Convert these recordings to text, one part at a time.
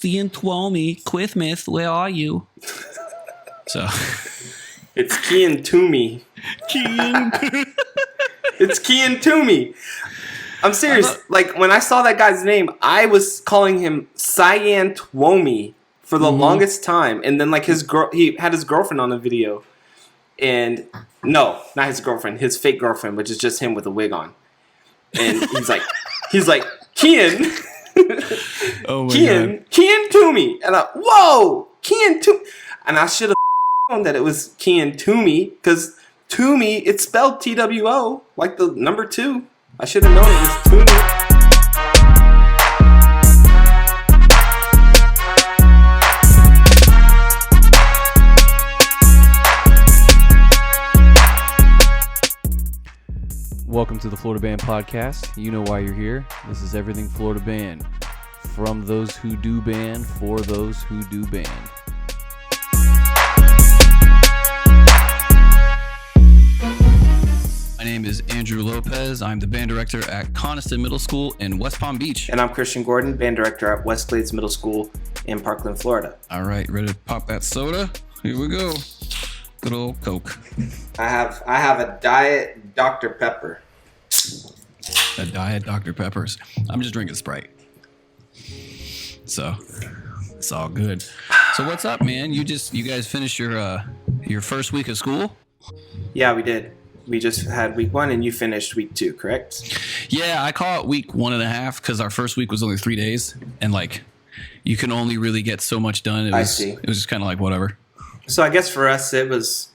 C&Twomey, Quithmith, where are you? So it's Kian Toomey. It's Kian Toomey. I'm serious. Like, when I saw that guy's name, I was calling him Cyan Twomey for the longest time. And then, like, he had his girlfriend on the video. And, no, not his girlfriend, his fake girlfriend, which is just him with a wig on. And he's like, Kian. Oh my God. Kian Toomey. And whoa, Kian Toomey. And I should have known that it was Kian Toomey, because Toomey, it's spelled TWO, like the number 2. I should have known it was Toomey. Welcome to the Florida Band Podcast. You know why you're here. This is Everything Florida Band. From those who do band, for those who do band. My name is Andrew Lopez. I'm the band director at Coniston Middle School in West Palm Beach. And I'm Christian Gordon, band director at Westglades Middle School in Parkland, Florida. All right, ready to pop that soda? Here we go. Good old Coke. I have a Diet Dr. Pepper. A Diet Dr. Peppers. I'm just drinking Sprite. So it's all good. So what's up, man? You guys finished your first week of school? Yeah, we did. We just had week 1 and you finished week 2, correct? Yeah, I call it week 1.5 because our first week was only 3 days, and like you can only really get so much done. I see. It was just kind of like whatever. So I guess for us it was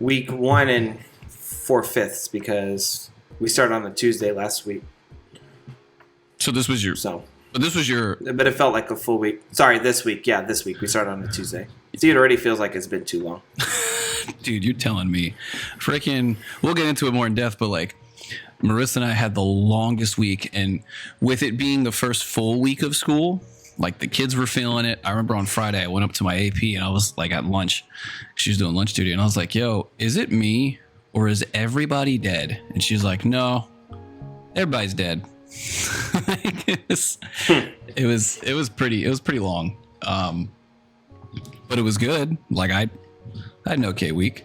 week 1 and 4/5 because we started on a Tuesday last week. So this was your. But it felt like a full week. Sorry, this week. Yeah, this week we started on a Tuesday. See, it already feels like it's been too long. Dude, you're telling me. Freaking, we'll get into it more in depth, but like Marissa and I had the longest week, and with it being the first full week of school, like the kids were feeling it. I remember on Friday I went up to my AP and I was like at lunch. She was doing lunch duty and I was like, yo, is it me or is everybody dead? And she's like, no, everybody's dead. It was pretty long. But it was good. Like I had an okay week.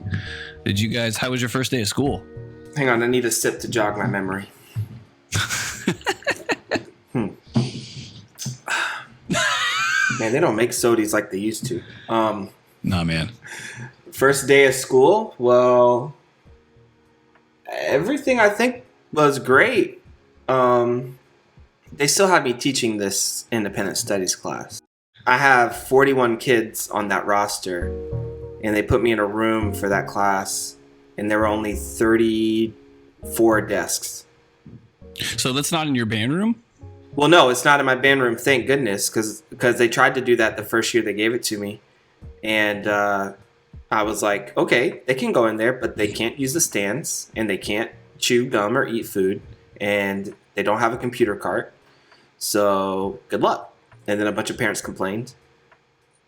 How was your first day of school? Hang on, I need a sip to jog my memory. Man, they don't make sodies like they used to. Nah, man. First day of school? Well, everything I think was great. They still had me teaching this independent studies class. I have 41 kids on that roster, and they put me in a room for that class, and there were only 34 desks. So that's not in your band room? Well, no, it's not in my band room, thank goodness, because they tried to do that the first year they gave it to me. And I was like, okay, they can go in there, but they can't use the stands, and they can't chew gum or eat food, and they don't have a computer cart. So good luck. And then a bunch of parents complained,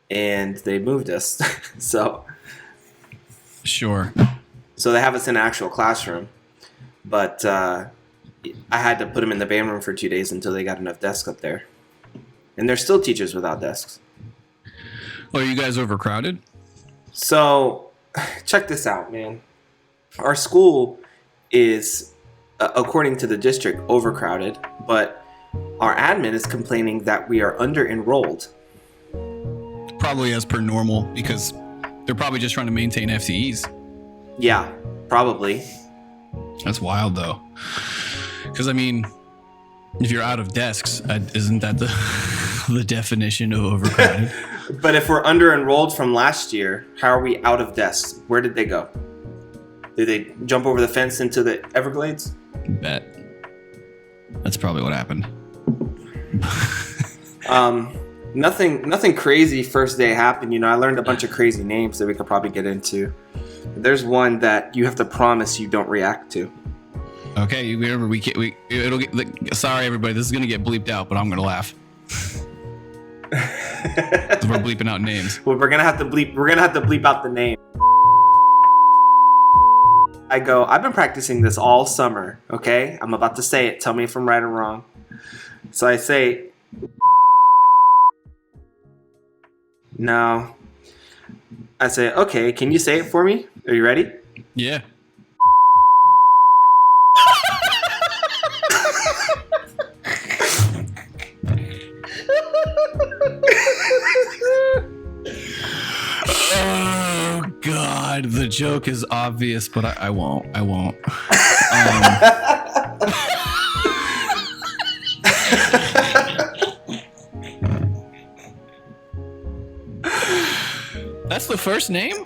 and they moved us. Sure. So they have us in an actual classroom, but I had to put them in the band room for 2 days until they got enough desks up there. And there's still teachers without desks. Well, are you guys overcrowded? So check this out, man. Our school is, according to the district, overcrowded, but our admin is complaining that we are under-enrolled. Probably as per normal, because they're probably just trying to maintain FTEs. Yeah, probably. That's wild, though. Because, I mean, if you're out of desks, isn't that the definition of overcrowded? But if we're under-enrolled from last year, how are we out of desks? Where did they go? Did they jump over the fence into the Everglades? Bet. That's probably what happened. Nothing crazy first day happened. You know, I learned a bunch of crazy names that we could probably get into. There's one that you have to promise you don't react to. Okay, remember sorry everybody, this is gonna get bleeped out, but I'm gonna laugh. We're bleeping out names. Well, we're gonna have to bleep out the name. I've been practicing this all summer, okay? I'm about to say it. Tell me if I'm right or wrong. So I say, No. I said, okay, can you say it for me? Are you ready? Yeah. Oh God, the joke is obvious, but I won't. I won't. That's the first name?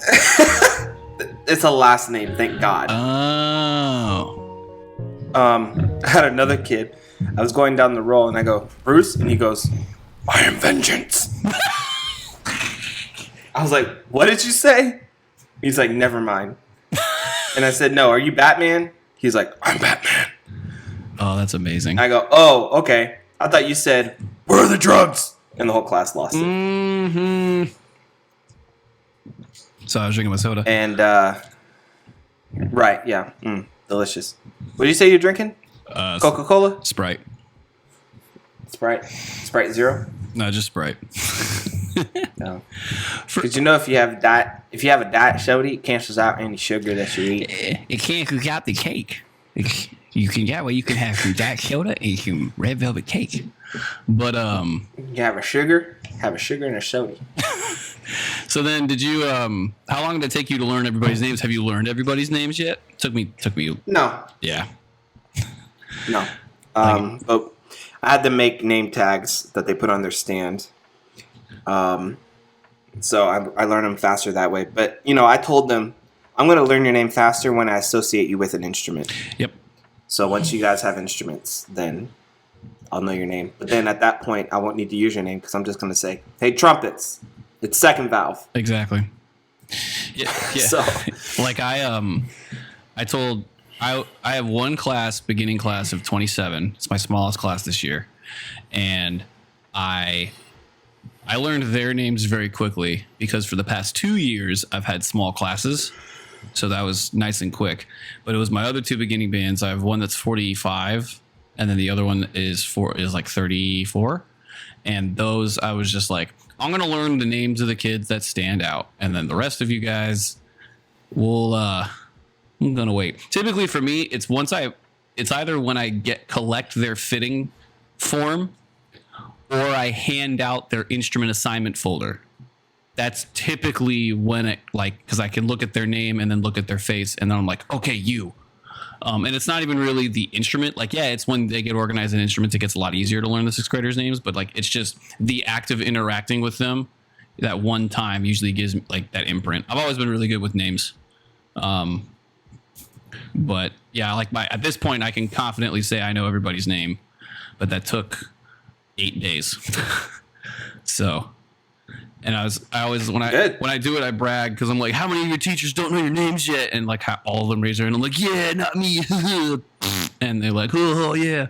It's a last name, thank God. Oh. I had another kid. I was going down the roll and I go, Bruce? And he goes, I am vengeance. I was like, what did you say? He's like, never mind. And I said, no, are you Batman? He's like, I'm Batman. Oh, that's amazing. I go, oh, okay. I thought you said, where are the drugs? And the whole class lost it. Mm-hmm. So I was drinking my soda. And, right, yeah. Delicious. What did you say you're drinking? Coca-Cola? Sprite. Sprite? Sprite Zero? No, just Sprite. No. Because you know if you have a diet soda, it cancels out any sugar that you eat. It cancels out the cake. You can have some diet soda and some red velvet cake. But You have a sugar and a soda. So then did you how long did it take you to learn everybody's names? Have you learned everybody's names yet? Took me No. Yeah. No. But I had to make name tags that they put on their stand. So I learned them faster that way. But, I told them, I'm going to learn your name faster when I associate you with an instrument. Yep. So once you guys have instruments, then I'll know your name. But then at that point, I won't need to use your name because I'm just going to say, hey, trumpets, it's second valve. Exactly. Yeah. So, like I have one class, beginning class of 27. It's my smallest class this year. And I learned their names very quickly because for the past 2 years I've had small classes. So that was nice and quick. But it was my other two beginning bands. I have one that's 45 and then the other one is like 34. And those I was just like, I'm going to learn the names of the kids that stand out. And then the rest of you guys will I'm going to wait. Typically for me, it's either when I collect their fitting form or I hand out their instrument assignment folder. That's typically when because I can look at their name and then look at their face and then I'm like, okay, you. And it's not even really the instrument. Like, yeah, it's when they get organized in instruments, it gets a lot easier to learn the sixth graders' names. But like, it's just the act of interacting with them that one time usually gives me like that imprint. I've always been really good with names. But yeah, at this point, I can confidently say I know everybody's name. But that took 8 days. So, and I always when I do it, I brag because I'm like, how many of your teachers don't know your names yet? And like all of them raise their hand. I'm like, yeah, not me. And they're like, oh yeah.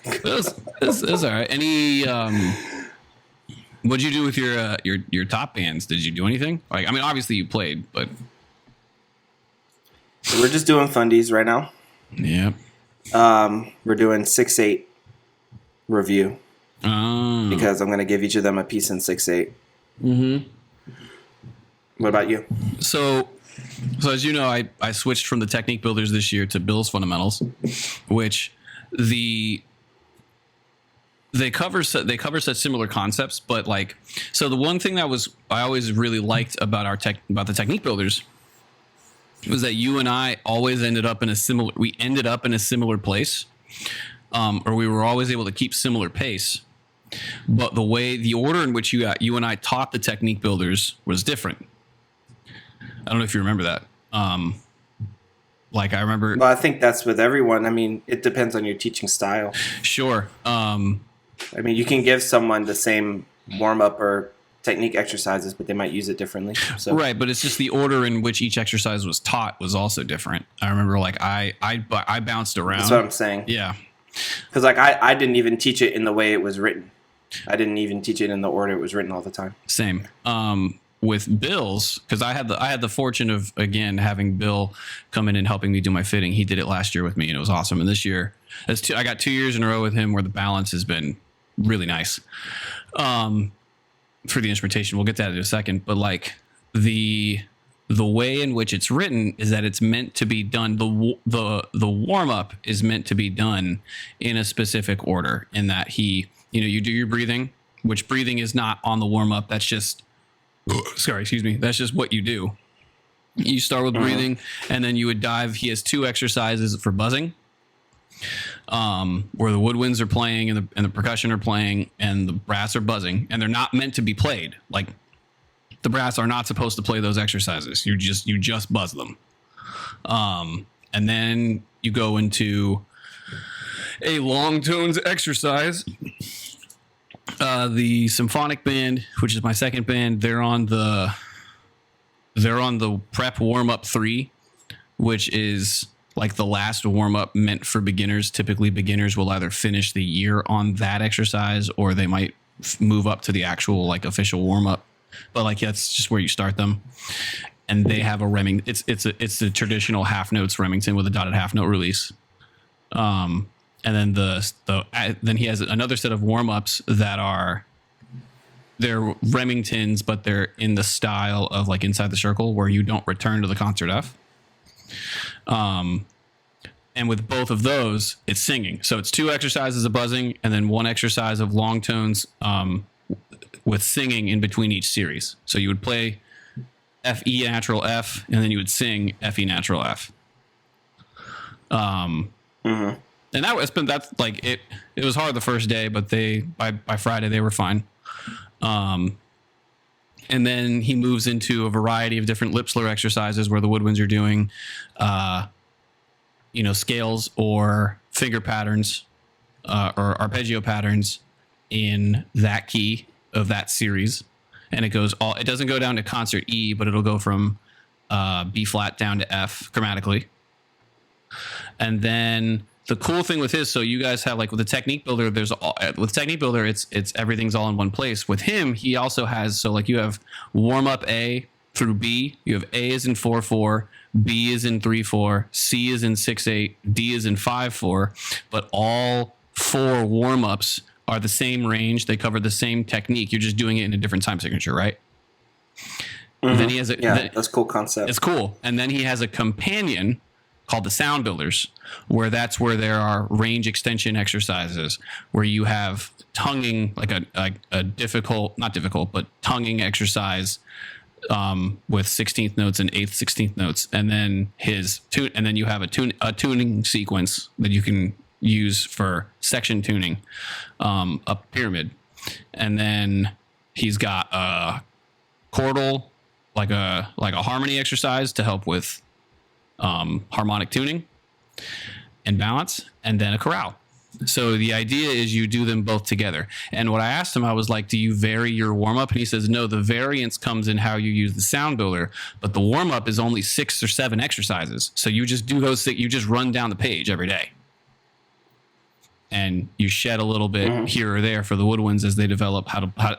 It was all right. Any what'd you do with your top bands? Did you do anything? Like, I mean, obviously you played, but we're just doing fundies right now. Yeah. We're doing 6/8 review because I'm going to give each of them a piece in 6/8. Mm-hmm. What about you? So as you know, I switched from the technique builders this year to Bill's fundamentals, which they cover such similar concepts, but like, so the one thing that I always really liked about the technique builders was that you and I always ended up in a similar place, or we were always able to keep similar pace. But the order in which you and I taught the technique builders was different. I don't know if you remember that. Like I remember. Well, I think that's with everyone. I mean, it depends on your teaching style. Sure. I mean, you can give someone the same warm up or technique exercises, but they might use it differently. So. Right, but it's just the order in which each exercise was taught was also different. I remember, like I bounced around. That's what I'm saying. Yeah, because like I didn't even teach it in the way it was written. I didn't even teach it in the order it was written all the time. Same. With Bill's, because I had the fortune of again having Bill come in and helping me do my fitting. He did it last year with me, and it was awesome. And this year, I got 2 years in a row with him where the balance has been really nice. for the instrumentation. We'll get to that in a second, but like the way in which it's written is that it's meant to be done. The warm up is meant to be done in a specific order. In that you do your breathing, which breathing is not on the warm up. That's just That's just what you do. You start with breathing, and then you would dive. He has 2 exercises for buzzing, where the woodwinds are playing and the percussion are playing and the brass are buzzing, and they're not meant to be played. Like the brass are not supposed to play those exercises. You just buzz them. And then you go into a long tones exercise. The symphonic band, which is my second band, they're on the prep warm up 3, which is like the last warm up meant for beginners. Typically beginners will either finish the year on that exercise or they might move up to the actual like official warm up. But like that's just where you start them. And they have a Remington. It's the traditional half notes Remington with a dotted half note release. And then then he has another set of warm ups that they're Remingtons, but they're in the style of like Inside the Circle, where you don't return to the concert F. And with both of those, it's singing. So it's 2 exercises of buzzing and then 1 exercise of long tones with singing in between each series. So you would play F, E natural F, and then you would sing F, E natural F. And that's like it was hard the first day, but by Friday they were fine. And then he moves into a variety of different lip slur exercises where the woodwinds are doing scales or finger patterns or arpeggio patterns in that key of that series. And it doesn't go down to concert E, but it'll go from B flat down to F chromatically. And then the cool thing with his, so you guys have like with the technique builder, it's everything's all in one place. With him, he also has, so like you have warm up A through B, you have A is in 4/4, B is in 3/4, C is in 6/8, D is in 5/4, but all 4 warm ups are the same range. They cover the same technique. You're just doing it in a different time signature, right? Then he has that's a cool concept. It's cool. And then he has a companion called the sound builders, where there are range extension exercises where you have tonguing, like a difficult, not difficult, but tonguing exercise with 16th notes and 8th 16th notes, and then and then you have a tuning sequence that you can use for section tuning, a pyramid, and then he's got a chordal, like a harmony exercise to help with harmonic tuning and balance, and then a chorale. So the idea is you do them both together. And what I asked him, I was like, do you vary your warm-up? And he says, no, the variance comes in how you use the sound builder, but the warm-up is only 6 or 7 exercises. So you just do those, you just run down the page every day. And you shed a little bit here or there for the woodwinds as they develop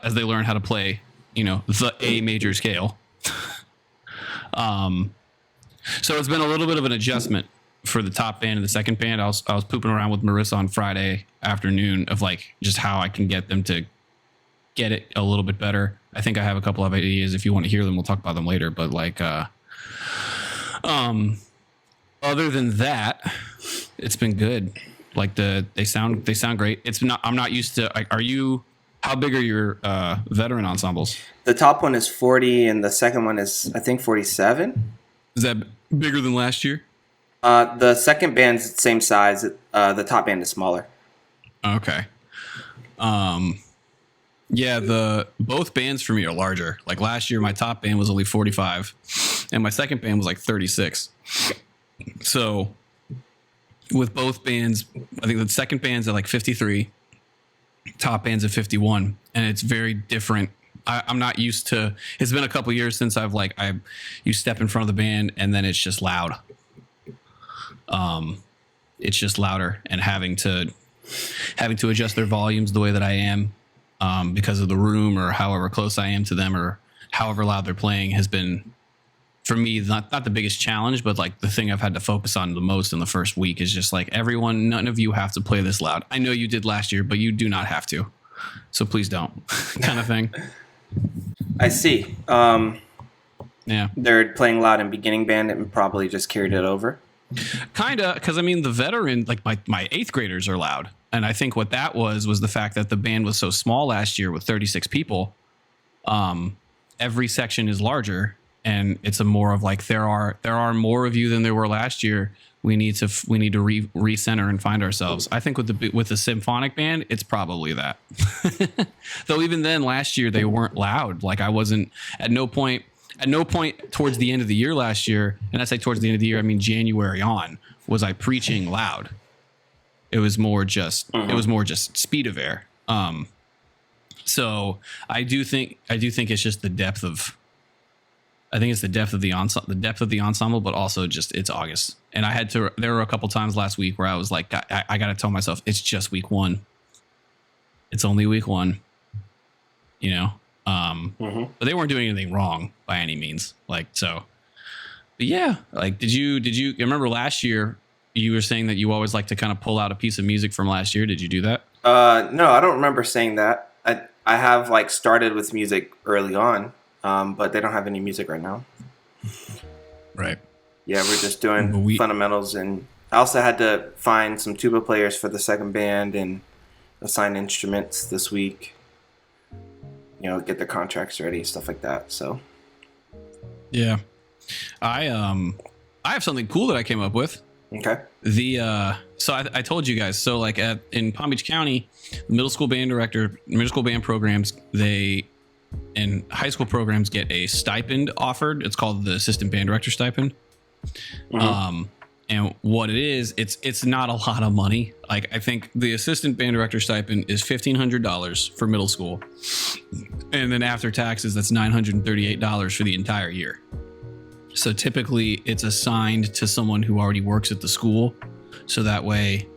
as they learn how to play, the A major scale. So it's been a little bit of an adjustment for the top band and the second band. I was pooping around with Marissa on Friday afternoon of like just how I can get them to get it a little bit better. I think I have a couple of ideas. If you want to hear them, we'll talk about them later. But like, other than that, it's been good. Like they sound great. I'm not used to. How big are your veteran ensembles? The top one is 40, and the second one is I think 47. Is that bigger than last year? The second band's the same size. The top band is smaller. Okay. Yeah, both bands for me are larger. Like last year, my top band was only 45, and my second band was like 36. So with both bands, I think the second band's at like 53, top band's at 51, and it's very different. I'm not used to. It's been a couple years since you step in front of the band and then it's just loud. It's just louder, and having to adjust their volumes the way that I am, because of the room or however close I am to them or however loud they're playing has been, for me, not the biggest challenge, but like the thing I've had to focus on the most in the first week is just like, everyone, none of you have to play this loud. I know you did last year, but you do not have to. So please don't, kind of thing. I see. Yeah. They're playing loud in beginning band and probably just carried it over. Kinda, because I mean the veteran, like my eighth graders are loud, and I think what that was the fact that the band was so small last year with 36 people. Every section is larger, and it's a more of like there are more of you than there were last year. We need to recenter and find ourselves. I think with the symphonic band, it's probably that. Though even then, last year they weren't loud. Like I wasn't at no point towards the end of the year last year, and I say towards the end of the year, I mean January on, was I preaching loud. It was more just speed of air. So I do think it's just the depth of. I think it's the depth of the ensemble, but also just it's August, and there were a couple times last week where I was like, I got to tell myself it's just week one. It's only week one, you know. But they weren't doing anything wrong by any means. Like so, but yeah. Like, did you remember last year? You were saying that you always like to kind of pull out a piece of music from last year. Did you do that? No, I don't remember saying that. I have like started with music early on, but they don't have any music right now. Right. Yeah, we're just doing fundamentals, and I also had to find some tuba players for the second band and assign instruments this week. You know, get the contracts ready, stuff like that. So, yeah, I have something cool that I came up with. Okay. So I told you guys. So like in Palm Beach County, middle school band programs, and high school programs get a stipend offered. It's called the assistant band director stipend. And what it is, it's not a lot of money. Like I think the assistant band director stipend is $1,500 for middle school, and then after taxes, that's $938 for the entire year. So typically, it's assigned to someone who already works at the school, so that way,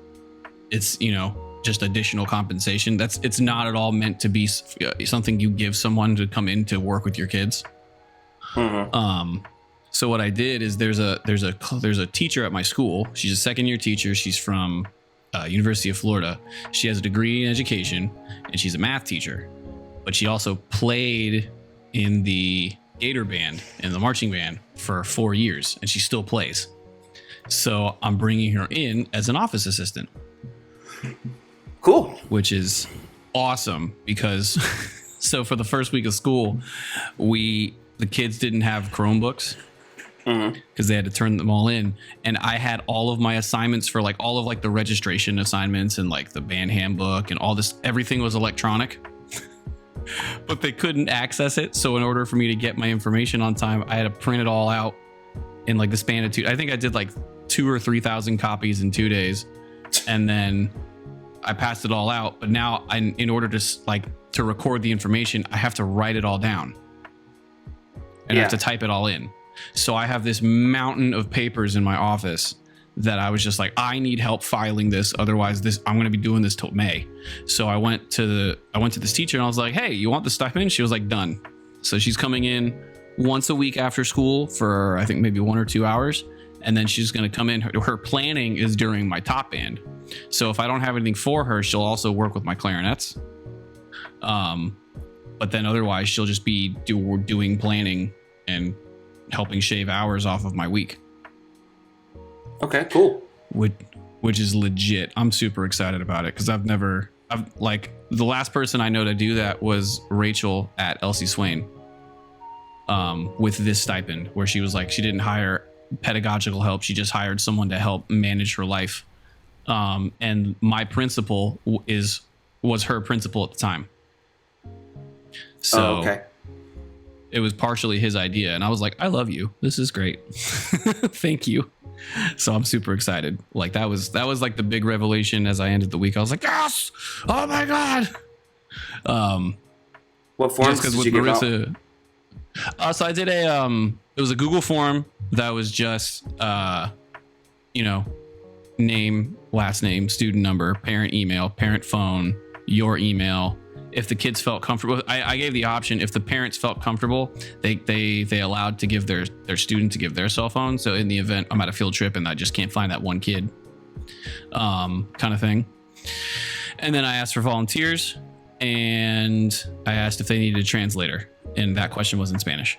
it's just additional compensation. It's not at all meant to be something you give someone to come in to work with your kids. So what I did is there's a teacher at my school. She's a second-year teacher. She's from University of Florida. She has a degree in education, and she's a math teacher. But she also played in the Gator band and the marching band for 4 years, and she still plays. So I'm bringing her in as an office assistant. Cool. Which is awesome because so for the first week of school, the kids didn't have Chromebooks. Because they had to turn them all in, and I had all of my assignments for like all of like the registration assignments and like the band handbook and all this. Everything was electronic, but they couldn't access it. So in order for me to get my information on time, I had to print it all out in like the span of I think I did like 2,000 or 3,000 copies in 2 days, and then I passed it all out. But now in order to record the information, I have to write it all down, and I have to type it all in. So I have this mountain of papers in my office that I was just like, I need help filing this. Otherwise, I'm going to be doing this till May. So I went to this teacher and I was like, hey, you want the stipend? She was like, done. So she's coming in once a week after school for I think maybe 1 or 2 hours. And then she's going to come in. Her planning is during my top band. So if I don't have anything for her, she'll also work with my clarinets. But then otherwise she'll just be doing planning and helping shave hours off of my week. Okay, cool. Which is legit. I'm super excited about it because I've like the last person I know to do that was Rachel at Elsie Swain. With this stipend, where she was like, she didn't hire pedagogical help, she just hired someone to help manage her life. And my principal was her principal at the time. So okay. It was partially his idea, and I was like, I love you. This is great. Thank you. So I'm super excited. Like that was like the big revelation as I ended the week. I was like, yes! Oh my God. What forms did you give out? So I did it was a Google form that was just name, last name, student number, parent email, parent phone, your email. If the kids felt comfortable, I gave the option. If the parents felt comfortable, they allowed to give their student to give their cell phone. So in the event I'm at a field trip and I just can't find that one kid, kind of thing. And then I asked for volunteers, and I asked if they needed a translator. and that question was in Spanish.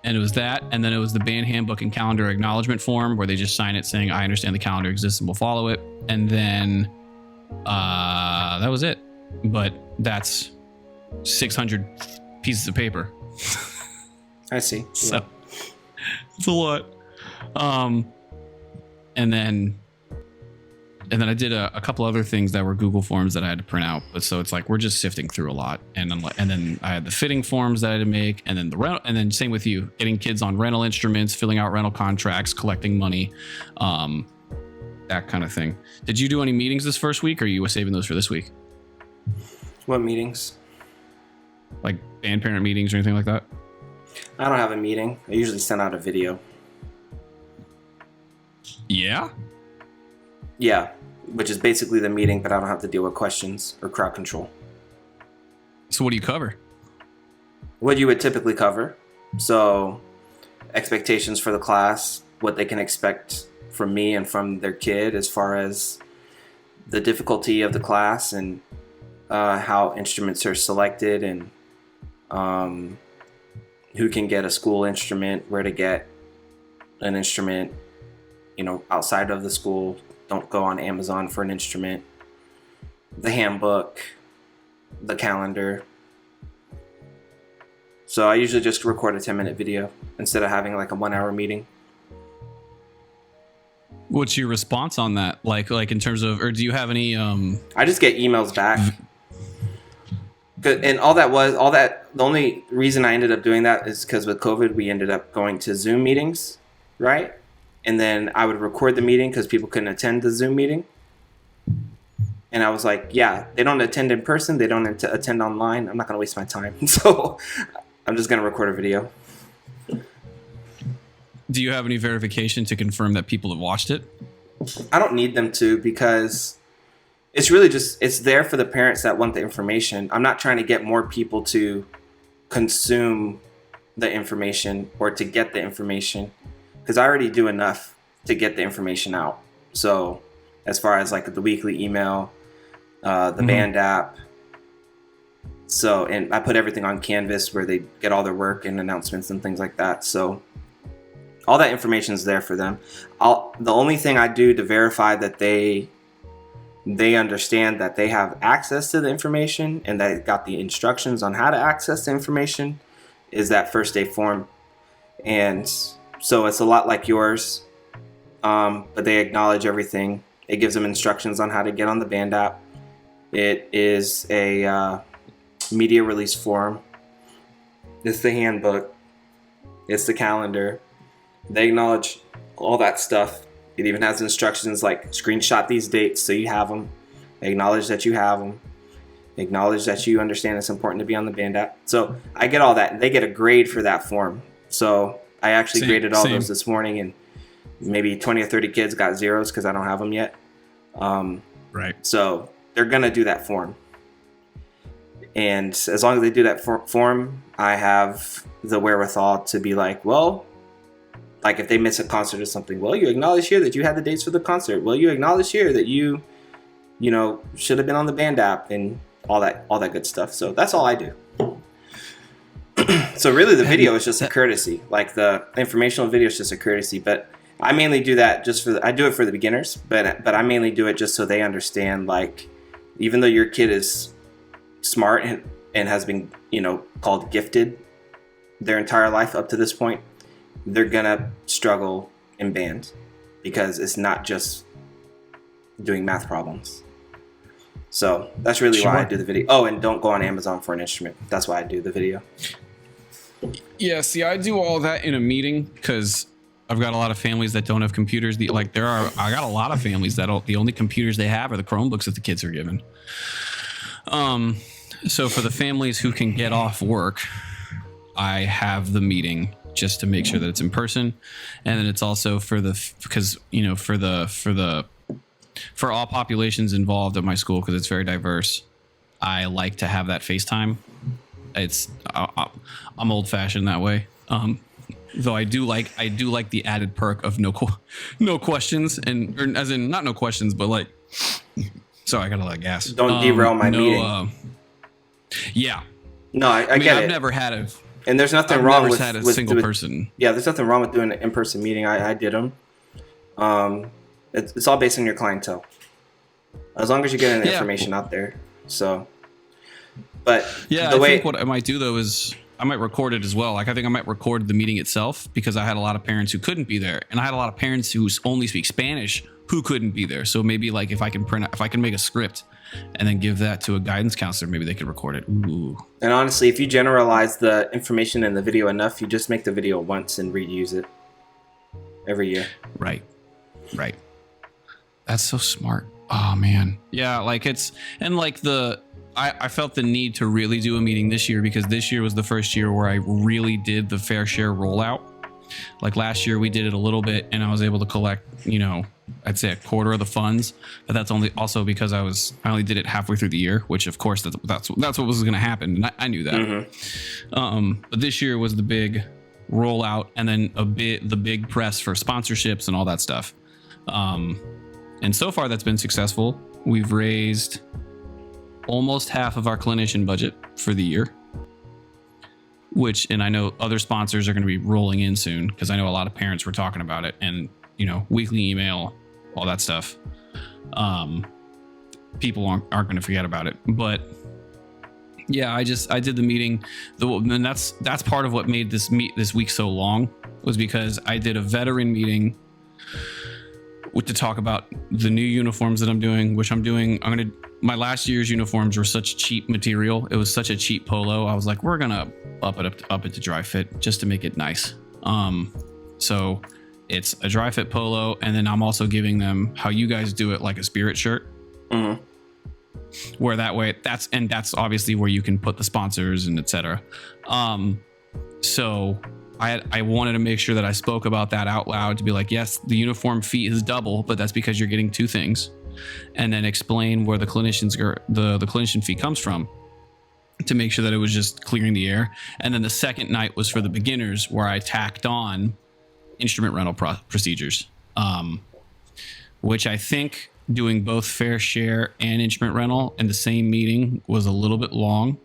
And it was that, and then it was the band handbook and calendar acknowledgement form where they just sign it saying, I understand the calendar exists and will follow it. And then that was it. But that's 600 pieces of paper. I see. So it's a lot. And then I did a couple other things that were Google Forms that I had to print out. But so it's like we're just sifting through a lot. And then I had the fitting forms that I had to make, and then the rental, and then same with you, getting kids on rental instruments, filling out rental contracts, collecting money, that kind of thing. Did you do any meetings this first week, or are you saving those for this week? What meetings? Like band parent meetings or anything like that? I don't have a meeting. I usually send out a video. Yeah. Yeah, which is basically the meeting, but I don't have to deal with questions or crowd control. So what do you cover? What you would typically cover. So expectations for the class, what they can expect from me and from their kid as far as the difficulty of the class and how instruments are selected and who can get a school instrument, where to get an instrument, outside of the school. Don't go on Amazon for an instrument. The handbook, the calendar. So I usually just record a 10-minute video instead of having like a 1-hour meeting. What's your response on that? Like in terms of, or do you have any? I just get emails back. And the only reason I ended up doing that is because with COVID, we ended up going to Zoom meetings, right? And then I would record the meeting because people couldn't attend the Zoom meeting. And I was like, yeah, they don't attend in person. They don't attend online. I'm not going to waste my time. So I'm just going to record a video. Do you have any verification to confirm that people have watched it? I don't need them to, because it's really just, it's there for the parents that want the information. I'm not trying to get more people to consume the information or to get the information, because I already do enough to get the information out. So as far as like the weekly email, the band app. So, and I put everything on Canvas where they get all their work and announcements and things like that. So all that information is there for them. The only thing I do to verify that they understand that they have access to the information and they got the instructions on how to access the information is that first day form. And so it's a lot like yours, but they acknowledge everything. It gives them instructions on how to get on the band app. It is a media release form. It's the handbook. It's the calendar. They acknowledge all that stuff. It even has instructions like screenshot these dates so you have them. Acknowledge that you have them. Acknowledge that you understand it's important to be on the band app. So I get all that. They get a grade for that form. So I actually graded all those this morning, and maybe 20 or 30 kids got zeros because I don't have them yet. Right. So they're going to do that form. And as long as they do that form, I have the wherewithal to be like, well, like if they miss a concert or something, well, you acknowledge here that you had the dates for the concert. Well, you acknowledge here that you should have been on the band app and all that good stuff. So that's all I do. So really the video is just a courtesy. Like the informational video is just a courtesy, but I mainly do that I do it for the beginners, but I mainly do it just so they understand, like, even though your kid is smart and has been, called gifted their entire life up to this point, they're gonna struggle in band because it's not just doing math problems. So that's really why I do the video. Oh, and don't go on Amazon for an instrument. That's why I do the video. Yeah, see, I do all that in a meeting because I've got a lot of families that don't have computers. I got a lot of families that the only computers they have are the Chromebooks that the kids are given. So for the families who can get off work, I have the meeting just to make sure that it's in person, and then it's also for all populations involved at my school, because it's very diverse. I like to have that FaceTime. I'm old fashioned that way. Though I do like the added perk of no questions, or as in not no questions, but like, sorry, I got a lot of gas. Don't derail my meeting. Yeah. No, I I mean, get I've it. never had a And there's nothing I've wrong never with had a with, single with person. yeah, there's nothing wrong with doing an in-person meeting. I did them. It's all based on your clientele. As long as you're getting the Yeah. information out there. So, but Yeah, the I way think what I might do though is I might record it as well. Like I think I might record the meeting itself because I had a lot of parents who couldn't be there, and I had a lot of parents who only speak Spanish who couldn't be there. So maybe like if I can make a script and then give that to a guidance counselor, maybe they could record it. Ooh. and honestly, if you generalize the information in the video enough, you just make the video once and reuse it every year. Right. That's so smart. Oh man. Yeah, like it's and like I felt the need to really do a meeting this year because this year was the first year where I really did the fair share rollout. Like last year we did it a little bit and I was able to collect, I'd say a quarter of the funds, but that's only also because I only did it halfway through the year, which of course that's what was going to happen. And I knew that. Mm-hmm. But this year was the big rollout and then the big press for sponsorships and all that stuff. And so far that's been successful. We've raised almost half of our clinician budget for the year, and I know other sponsors are going to be rolling in soon because I know a lot of parents were talking about it and, weekly email, all that stuff. People aren't going to forget about it, but yeah, I did the meeting, and that's part of what made this week so long was because I did a veteran meeting to talk about the new uniforms that I'm doing, which my last year's uniforms were such cheap material. It was such a cheap polo. I was like, we're going to up it to dry fit just to make it nice. So it's a dry fit polo. And then I'm also giving them how you guys do it, like a spirit shirt. Mm-hmm. Where that way that's obviously where you can put the sponsors and etc. So I wanted to make sure that I spoke about that out loud to be like, yes, the uniform fee is double, but that's because you're getting two things, and then explain where the clinician fee comes from to make sure that it was just clearing the air. And then the second night was for the beginners, where I tacked on instrument rental procedures, which I think doing both fair share and instrument rental in the same meeting was a little bit long.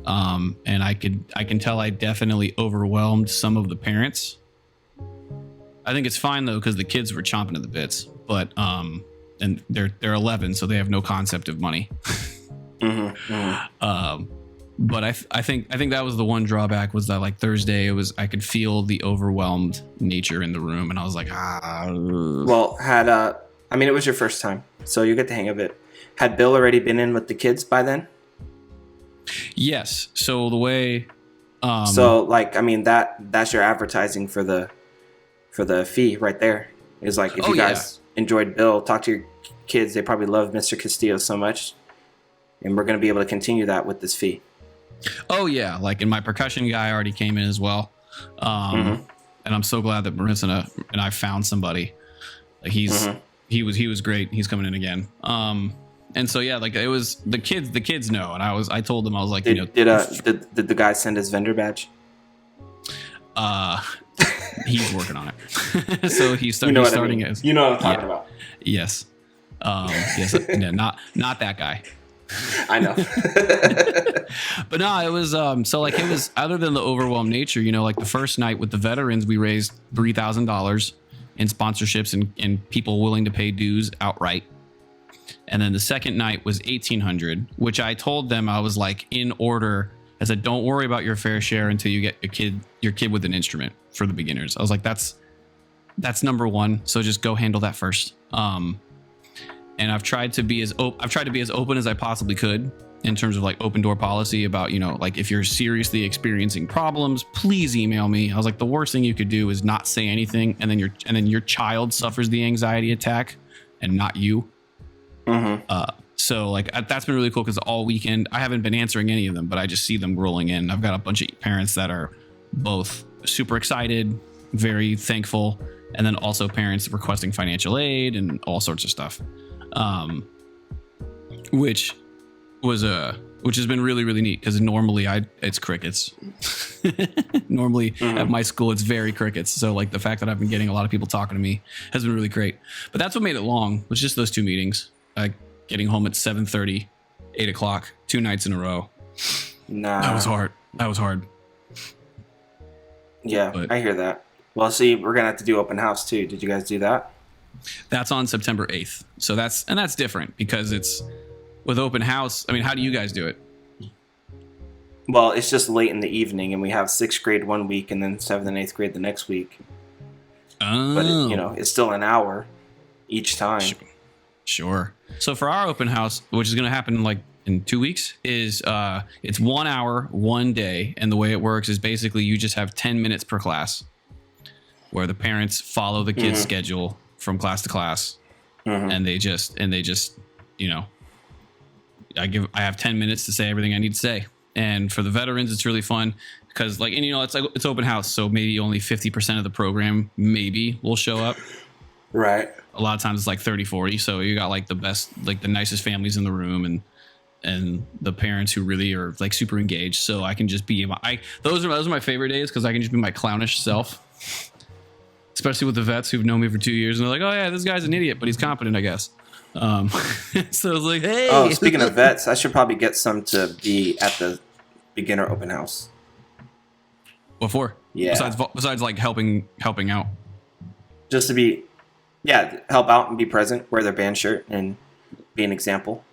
And I can tell I definitely overwhelmed some of the parents. I think it's fine though, because the kids were chomping at the bits, but, and they're 11, so they have no concept of money. Mm-hmm. Mm-hmm. But I think that was the one drawback was that like Thursday I could feel the overwhelmed nature in the room, and I was like, Well, it was your first time, so you get the hang of it. Had Bill already been in with the kids by then? Yes. So the way, that's your advertising for the fee right there. Is like if you guys enjoyed Bill, talk to your kids. They probably love Mr. Castillo so much, and we're going to be able to continue that with this fee. Oh yeah, like in my percussion guy already came in as well, and I'm so glad that Marissa and I found somebody. Like he was great. He's coming in again. And so yeah, like it was the kids know, and I told them I was like, did the guy send his vendor badge? He's working on it. So he's starting as you know what I'm talking about. Yes. Yes. Yeah, not that guy. I know. But no, it was so like it was, other than the overwhelmed nature, like the first night with the veterans, we raised $3,000 in sponsorships and people willing to pay dues outright. And then the second night was $1,800, which I told them, I was like, in order. I said, don't worry about your fair share until you get your kid with an instrument for the beginners. I was like, that's number one. So just go handle that first. And I've tried to be as open as I possibly could in terms of like open door policy about, like if you're seriously experiencing problems, please email me. I was like, the worst thing you could do is not say anything, and then your child suffers the anxiety attack and not you. Mm-hmm. So like that's been really cool because all weekend I haven't been answering any of them, but I just see them rolling in. I've got a bunch of parents that are both super excited, very thankful, and then also parents requesting financial aid and all sorts of stuff. Which has been really, really neat because normally it's crickets. Normally at my school it's very crickets. So like the fact that I've been getting a lot of people talking to me has been really great. But that's what made it long, was just those two meetings. Getting home at 7:30, 8 o'clock, 2 nights in a row. Nah. That was hard. That was hard. Yeah, But- I hear that. Well, see, we're gonna have to do open house too. Did you guys do that? That's on September 8th. So that's different because it's with open house. I mean, how do you guys do it? Well, it's just late in the evening, and we have 6th grade one week, and then 7th and 8th grade the next week. Oh, But it's still an hour each time. Sure. So for our open house, which is going to happen like in 2 weeks, is it's 1 hour, 1 day, and the way it works is basically you just have 10 minutes per class, where the parents follow the kids' schedule from class to class, and they just I have 10 minutes to say everything I need to say. And for the veterans, it's really fun because it's open house, so maybe only 50% of the program maybe will show up. Right. A lot of times it's like 30-40, so you got like the best, like the nicest families in the room and the parents who really are like super engaged. So I can just be those are my favorite days because I can just be my clownish self, especially with the vets who've known me for 2 years and they're like, oh yeah, this guy's an idiot, but he's competent, I guess. So I was like, hey. Oh, speaking of vets, I should probably get some to be at the beginner open house. What for? Yeah. Besides like helping out. Just to be, help out and be present, wear their band shirt, and be an example.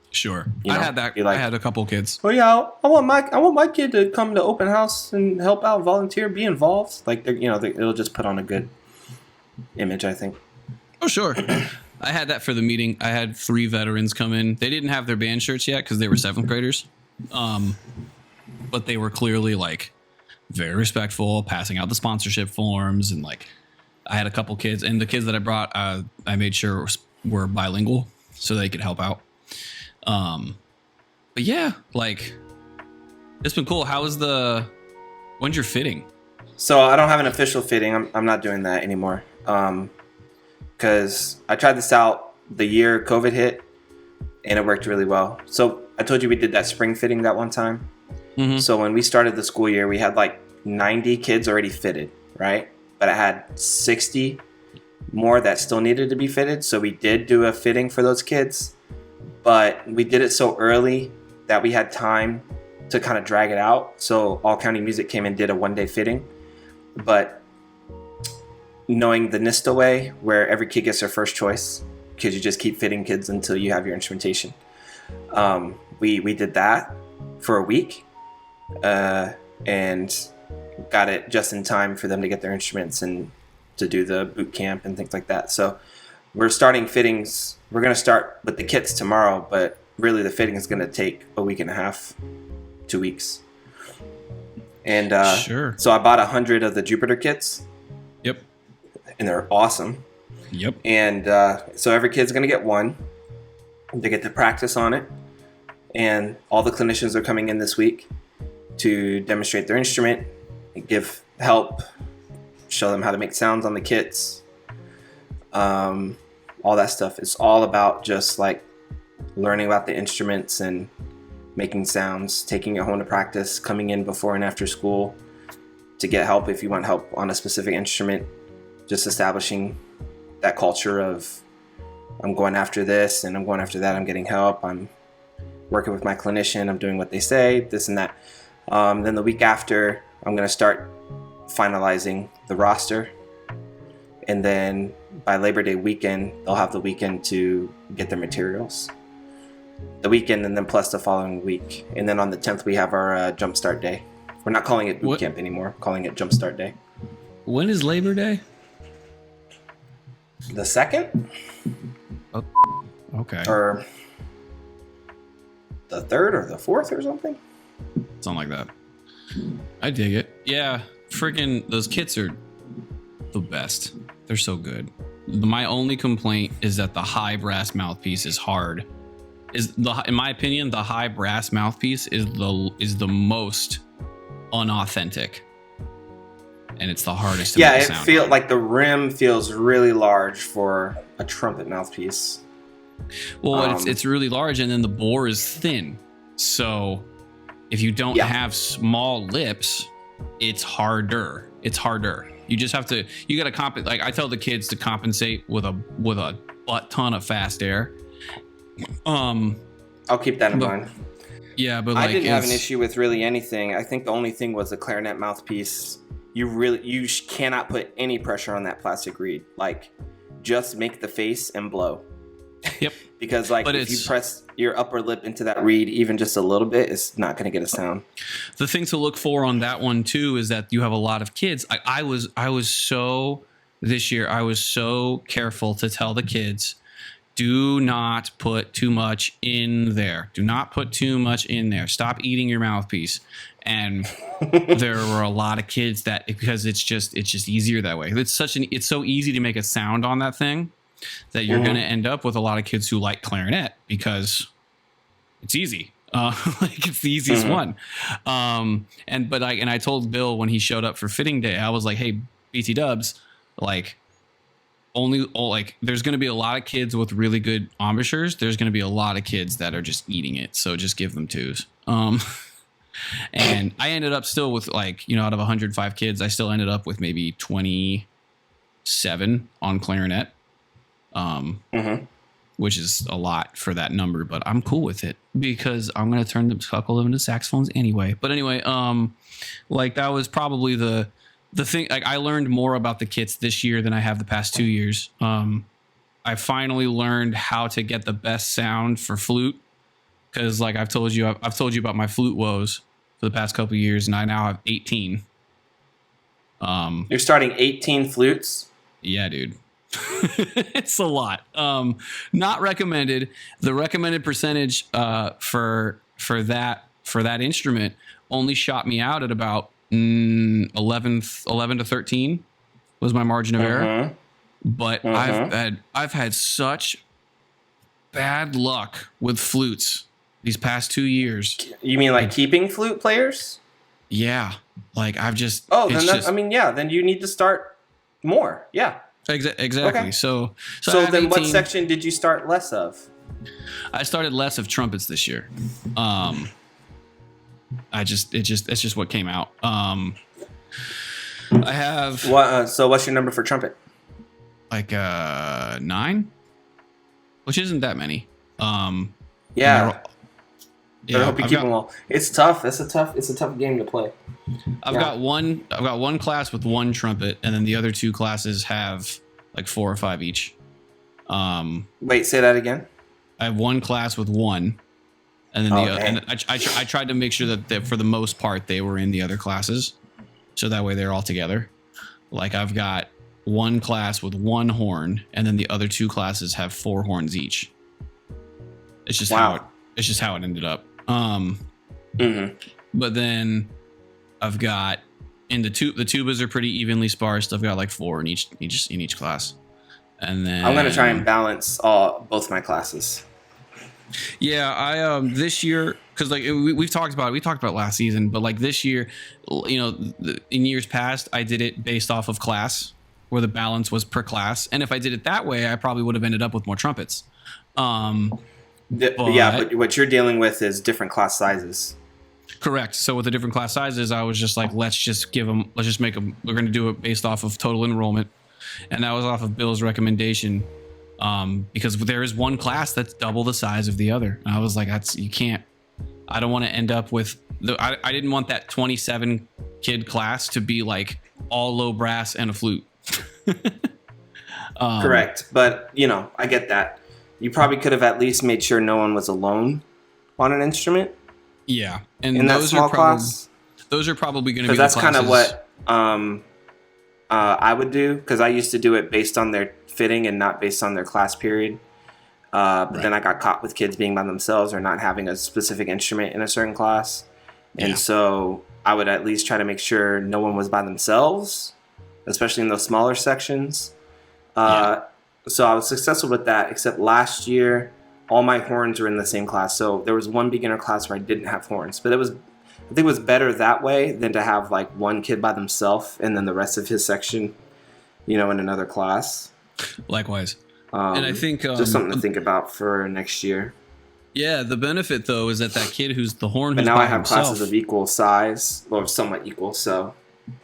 Sure. You know, I had that. be like- I had a couple kids. Oh yeah, I want my kid to come to open house and help out, volunteer, be involved. Like it'll just put on a good image, I think. Oh, sure. I had that for the meeting. I had 3 veterans come in. They didn't have their band shirts yet because they were 7th graders. But they were clearly like very respectful, passing out the sponsorship forms. And like I had a couple kids, and the kids that I brought, I made sure were bilingual so they could help out. But yeah, like it's been cool. When's your fitting? So I don't have an official fitting. I'm not doing that anymore. Because I tried this out the year COVID hit, and it worked really well. So I told you we did that spring fitting that one time. Mm-hmm. So when we started the school year, we had like 90 kids already fitted, right? But I had 60 more that still needed to be fitted. So we did do a fitting for those kids, but we did it so early that we had time to kind of drag it out. So All County Music came and did a 1-day fitting. But knowing the NISTA way, where every kid gets their first choice, because you just keep fitting kids until you have your instrumentation. We did that for a week and got it just in time for them to get their instruments and to do the boot camp and things like that. So we're starting fittings. We're going to start with the kits tomorrow, but really the fitting is going to take a week and a half, 2 weeks. And Sure. So I bought 100 of the Jupiter kits. Yep. And they're awesome. Yep. And so every kid's going to get one. They get to practice on it. And all the clinicians are coming in this week to demonstrate their instrument, give help, show them how to make sounds on the kits, all that stuff. It's all about just like learning about the instruments and making sounds, taking it home to practice, coming in before and after school to get help if you want help on a specific instrument, just establishing that culture of I'm going after this and I'm going after that, I'm getting help, I'm working with my clinician, I'm doing what they say, this and that. Then the week after, I'm going to start finalizing the roster. And then by Labor Day weekend, they'll have the weekend to get their materials. The weekend and then plus the following week. And then on the 10th, we have our Jumpstart Day. We're not calling it boot camp anymore, calling it Jumpstart Day. When is Labor Day? The 2nd? Okay. Or the 3rd or the 4th or something? Something like that. I dig it. Yeah. Freaking those kits are the best. They're so good. My only complaint is that the high brass mouthpiece is hard. In my opinion, the high brass mouthpiece is the most unauthentic. And it's the hardest to make it sound. feels like the rim feels really large for a trumpet mouthpiece. Well, it's really large, and then the bore is thin. So if you don't have small lips, it's harder. It's harder. You just have to. You got to compensate. Like I tell the kids to compensate with a butt ton of fast air. I'll keep that in mind. Yeah, but I like didn't have an issue with really anything. I think the only thing was the clarinet mouthpiece. You cannot put any pressure on that plastic reed. Like, just make the face and blow. Yep. Because like, if you press your upper lip into that reed even just a little bit, it's not going to get a sound. The thing to look for on that one too is that you have a lot of kids. I was so this year I was so careful to tell the kids, do not put too much in there. Do not put too much in there. Stop eating your mouthpiece. And there were a lot of kids that, because it's just easier that way. It's so easy to make a sound on that thing that you're going to end up with a lot of kids who like clarinet because it's easy. Like it's the easiest one. And I told Bill when he showed up for fitting day, I was like, hey, BT Dubs, like there's going to be a lot of kids with really good embouchures. There's going to be a lot of kids that are just eating it. So just give them twos. And I ended up still with like, out of 105 kids, I still ended up with maybe 27 on clarinet. Which is a lot for that number, but I'm cool with it because I'm going to turn them, couple of them into saxophones anyway. But anyway, like that was probably the thing. Like I learned more about the kits this year than I have the past 2 years. I finally learned how to get the best sound for flute. Cause like I've told you about my flute woes for the past couple of years, and I now have 18. You're starting 18 flutes? Yeah, dude. It's a lot. Not recommended. The recommended percentage for that instrument only shot me out at about 11 to 13 was my margin of error. But I've had such bad luck with flutes these past 2 years. You mean like keeping flute players? Yeah. Like I've just then you need to start more. Yeah. Exactly. Okay. So then 18. What section did you start less of? I started less of trumpets this year. It's just what came out. I have so what's your number for trumpet? Like 9, which isn't that many. Yeah. Yeah, I hope you keep them all. It's tough. It's a tough game to play. I've got one class with one trumpet, and then the other 2 classes have like 4 or 5 each. Wait, say that again. I have one class with one, and then and I tried to make sure that for the most part they were in the other classes, so that way they're all together. Like I've got one class with one horn, and then the other 2 classes have 4 horns each. It's just how it ended up. But then I've got the tubas are pretty evenly sparsed. I've got like 4 in each class, and then I'm gonna try and balance both my classes. Yeah, I this year, because like we talked about it last season, but like this year, in years past, I did it based off of class, where the balance was per class, and if I did it that way, I probably would have ended up with more trumpets. But what you're dealing with is different class sizes. Correct. So with the different class sizes, I was just like, let's just make them. We're going to do it based off of total enrollment, and that was off of Bill's recommendation, because there is one class that's double the size of the other. And I was like, you can't. I don't want to end up with I didn't want that 27 kid class to be like all low brass and a flute. Correct, but I get that. You probably could have at least made sure no one was alone on an instrument. Yeah, and in that small class, those are probably going to be. Because that's kind of what I would do. Because I used to do it based on their fitting and not based on their class period. But then I got caught with kids being by themselves or not having a specific instrument in a certain class, and so I would at least try to make sure no one was by themselves, especially in those smaller sections. So I was successful with that, except last year, all my horns were in the same class. So there was one beginner class where I didn't have horns, but I think it was better that way than to have like one kid by themselves and then the rest of his section, in another class. Likewise. And I think just something to think about for next year. Yeah, the benefit though is that kid who's the horn. But now I have classes of equal size, or somewhat equal,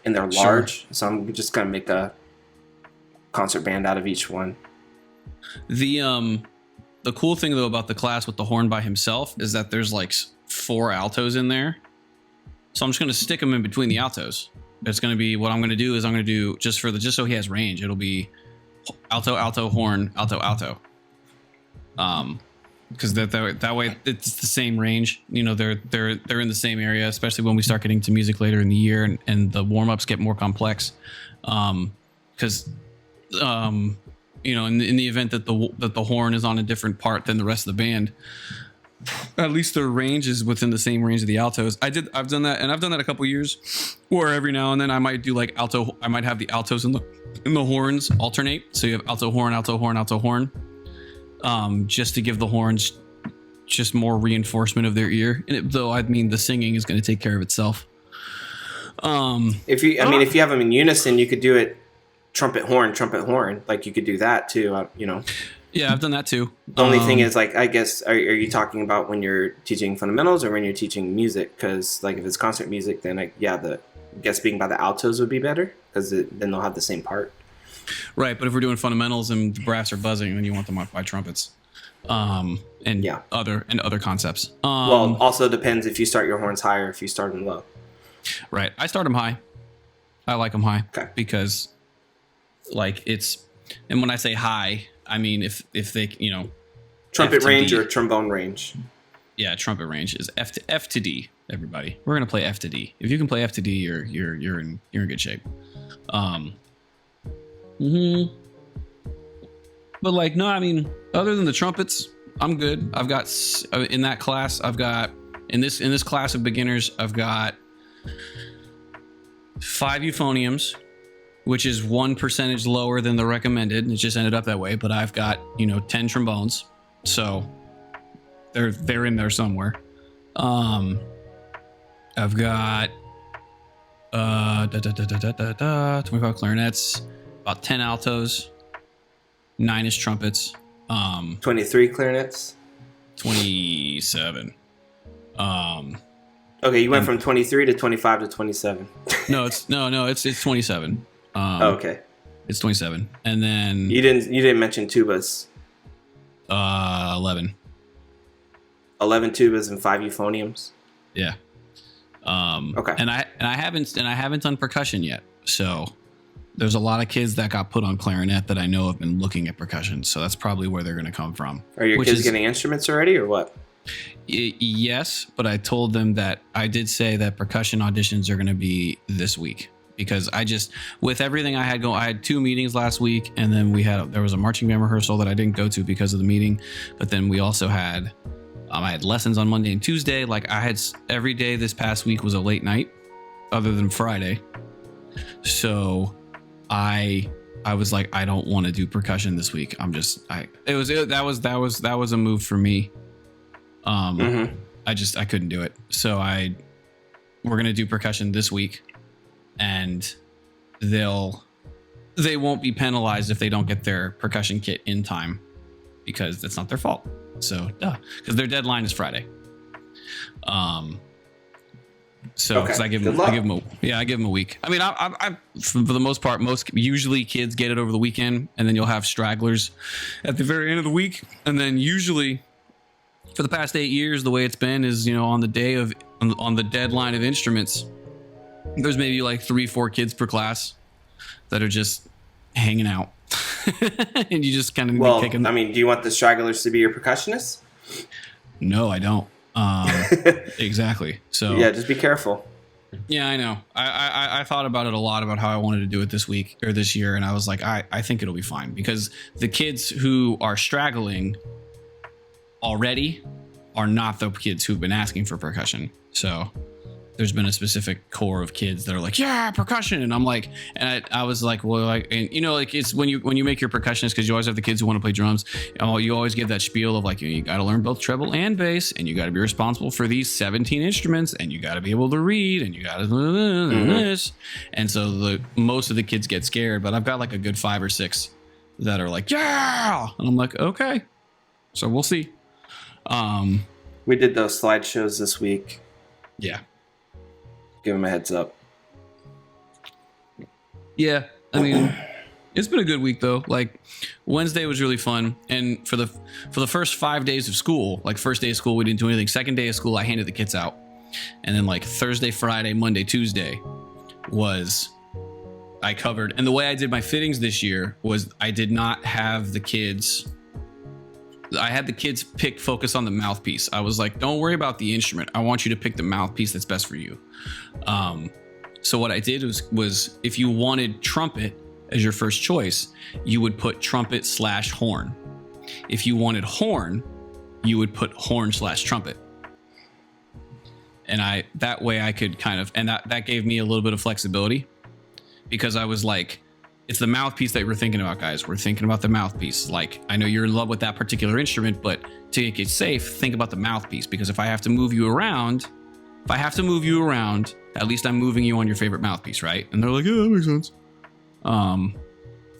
and they're large. So I'm just gonna make a concert band out of each one. The cool thing though about the class with the horn by himself is that there's like 4 altos in there. So I'm just going to stick them in between the altos. It's going to be, what I'm going to do is I'm going to do, just so he has range, it'll be alto, alto, horn, alto, alto. Because that way it's the same range. You know, they're in the same area, especially when we start getting to music later in the year and the warm-ups get more complex. Because you know, in the event that the horn is on a different part than the rest of the band, at least their range is within the same range of the altos. I've done that, and I've done that a couple years, where every now and then I might do like alto. I might have the altos and the horns alternate, so you have alto horn, alto horn, alto horn, just to give the horns just more reinforcement of their ear. And though I mean the singing is going to take care of itself. If you have them in unison, you could do it trumpet horn. Like you could do that too. You know. Yeah, I've done that too. The only thing is, like, I guess, are you talking about when you're teaching fundamentals or when you're teaching music? Because, like, if it's concert music, then, like, yeah, the guess being by the altos would be better because then they'll have the same part. Right, but if we're doing fundamentals and the brass are buzzing, then you want them up by trumpets, and other concepts. Well, also depends if you start your horns high or if you start them low. Right, I start them high. I like them high because, like, it's, and when I say high, I mean, if they, you know, trumpet range or trombone range. Yeah, trumpet range is F to D. Everybody, we're gonna play F to D. If you can play F to D, you're in good shape. But like, no, I mean, other than the trumpets, I'm good. I've got in that class. I've got in this class of beginners. I've got 5 euphoniums, which is 1% lower than the recommended. It just ended up that way. But I've got, 10 trombones. So they're in there somewhere. I've got 25 clarinets, about 10 altos, 9-ish trumpets. 23 clarinets? 27. Okay, you went from 23 to 25 to 27. It's 27. Okay. It's 27. And then you didn't mention tubas. 11. 11 tubas and 5 euphoniums. Yeah. Okay. And I haven't done percussion yet. So there's a lot of kids that got put on clarinet that I know have been looking at percussion. So that's probably where they're going to come from. Are your kids getting instruments already or what? Yes, but I told them that I did say that percussion auditions are going to be this week. Because with everything I had going, I had 2 meetings last week, and then there was a marching band rehearsal that I didn't go to because of the meeting. But then we also had, I had lessons on Monday and Tuesday. Like I had every day this past week was a late night, other than Friday. So I was like, I don't want to do percussion this week. That was a move for me. I couldn't do it. So we're gonna do percussion this week. And they won't be penalized if they don't get their percussion kit in time because that's not their fault. So, because their deadline is Friday. Because I give them a week. I mean, I for the most part, usually kids get it over the weekend, and then you'll have stragglers at the very end of the week, and then usually for the past 8 years, the way it's been is on the day on the deadline of instruments. There's maybe like 3-4 kids per class that are just hanging out. And you just kind of I mean, do you want the stragglers to be your percussionists? No, I don't. Exactly. So yeah, just be careful. Yeah, I know. I thought about it a lot about how I wanted to do it this week or this year, and I was like, I think it'll be fine because the kids who are straggling already are not the kids who've been asking for percussion. So there's been a specific core of kids that are like, yeah, percussion. And I'm like, and I was like, well, like, and like it's when you make your percussionists, because you always have the kids who want to play drums. You always give that spiel of like, you got to learn both treble and bass, and you got to be responsible for these 17 instruments, and you got to be able to read, and you got to this. And so most of the kids get scared, but I've got like a good 5 or 6 that are like, yeah. And I'm like, okay, so we'll see. We did those slideshows this week. Yeah. Give them a heads up. Yeah, I mean, It's been a good week though. Like Wednesday was really fun, and for the first 5 days of school, like first day of school we didn't do anything. Second day of school I handed the kits out, and then like Thursday, Friday, Monday, Tuesday was I covered. And the way I did my fittings this year was I did not have the kids. I had the kids focus on the mouthpiece. I was like, don't worry about the instrument. I want you to pick the mouthpiece that's best for you. So what I did was if you wanted trumpet as your first choice, you would put trumpet/horn. If you wanted horn, you would put horn/trumpet. And that way I could kind of, and that gave me a little bit of flexibility, because I was like, it's the mouthpiece that we're thinking about, guys. We're thinking about the mouthpiece. Like, I know you're in love with that particular instrument, but to make it safe, think about the mouthpiece, because if I have to move you around, at least I'm moving you on your favorite mouthpiece, right? And they're like, yeah, that makes sense.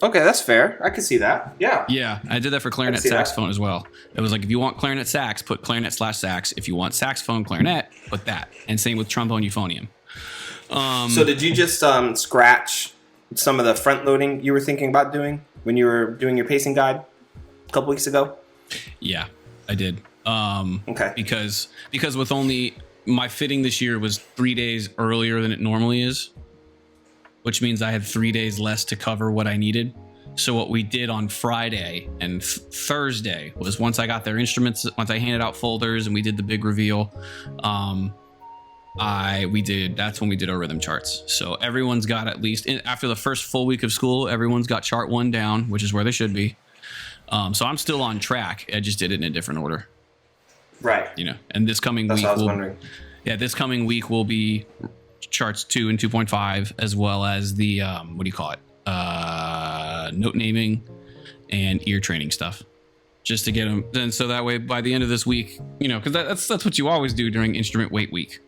Okay, that's fair. I can see that. Yeah. Yeah, I did that for clarinet saxophone as well. It was like, if you want clarinet sax, put clarinet/sax. If you want saxophone clarinet, put that. And same with trombone euphonium. So did you just scratch some of the front loading you were thinking about doing when you were doing your pacing guide a couple weeks ago? Yeah, I did. Okay. Because with only my fitting this year was 3 days earlier than it normally is, which means I had 3 days less to cover what I needed. So what we did on Friday and Thursday was, once I got their instruments, once I handed out folders and we did the big reveal, that's when we did our rhythm charts. So everyone's got, at least after the first full week of school, everyone's got chart 1 down, which is where they should be. So I'm still on track. I just did it in a different order. Right. And this coming That's week, what I was wondering. Yeah, this coming week will be charts 2 and 2.5, as well as the note naming and ear training stuff, just to get them. Then so that way by the end of this week, because that's what you always do during instrument weight week.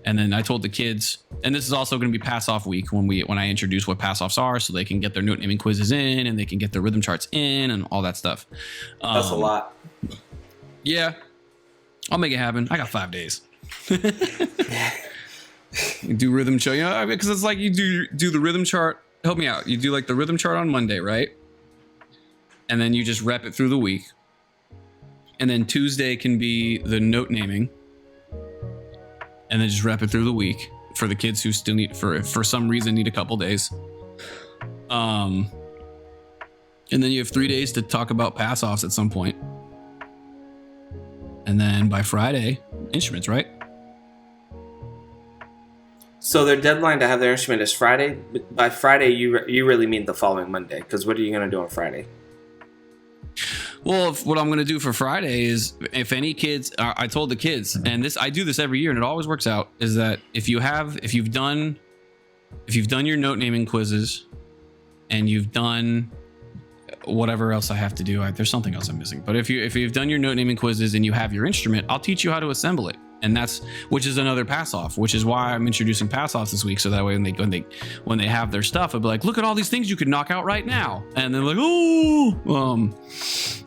And then I told the kids, and this is also going to be pass off week when I introduce what pass offs are, so they can get their note naming quizzes in and they can get their rhythm charts in and all that stuff. That's a lot. Yeah, I'll make it happen. I got 5 days. You do rhythm chart, because it's like you do the rhythm chart. Help me out. You do like the rhythm chart on Monday, right? And then you just rep it through the week. And then Tuesday can be the note naming. And then just rep it through the week for the kids who still need, for some reason, need a couple days. And then you have 3 days to talk about pass offs at some point. And then by Friday, instruments, right? So their deadline to have their instrument is Friday. By Friday, you really mean the following Monday, because what are you going to do on Friday? Well, what I'm going to do for Friday is, if any kids, I told the kids, and I do this every year and it always works out, is that if you've done your note naming quizzes and you've done whatever else I have to do, there's something else I'm missing. But if you've done your note naming quizzes and you have your instrument, I'll teach you how to assemble it. And which is another pass off, which is why I'm introducing pass offs this week. So that way when they have their stuff, I'll be like, look at all these things you could knock out right now. And they're like, oh,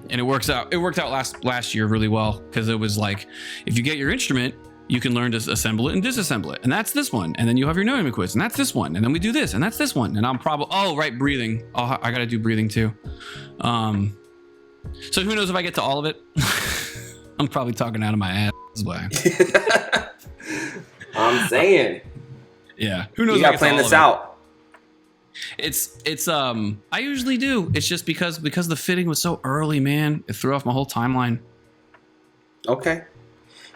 and it works out. It worked out last year really well, because it was like, if you get your instrument, you can learn to assemble it and disassemble it. And that's this one. And then you have your note quiz, and that's this one. And then we do this, and that's this one. And I'm probably, breathing. I got to do breathing too. So who knows if I get to all of it? I'm probably talking out of my ass. I'm saying. Yeah. Who knows? You got to plan this out. It's I usually do. It's just because the fitting was so early, man. It threw off my whole timeline. Okay.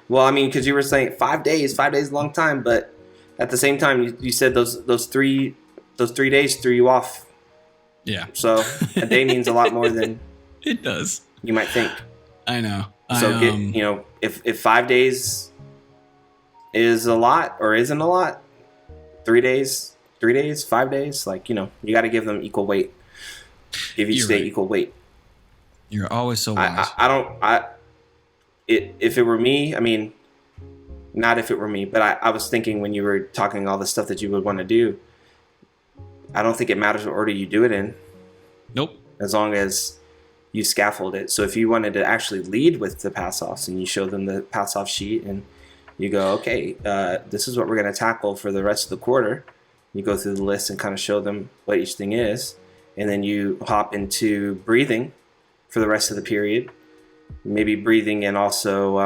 Well, I mean, because you were saying 5 days. 5 days is a long time, but at the same time, you said those 3 days threw you off. Yeah. So a day means a lot more than it does. You might think. I know. So if 5 days is a lot or isn't a lot, 3 days, 5 days, you got to give them equal weight. Give each day equal weight. You're always so wise. If it were me, I mean, not if it were me, but I was thinking when you were talking all the stuff that you would want to do, I don't think it matters what order you do it in. Nope. As long as you scaffold it. So if you wanted to actually lead with the pass-offs and you show them the pass-off sheet and you go, okay, this is what we're going to tackle for the rest of the quarter. You go through the list and kind of show them what each thing is. and then you hop into breathing for the rest of the period. Maybe breathing, and also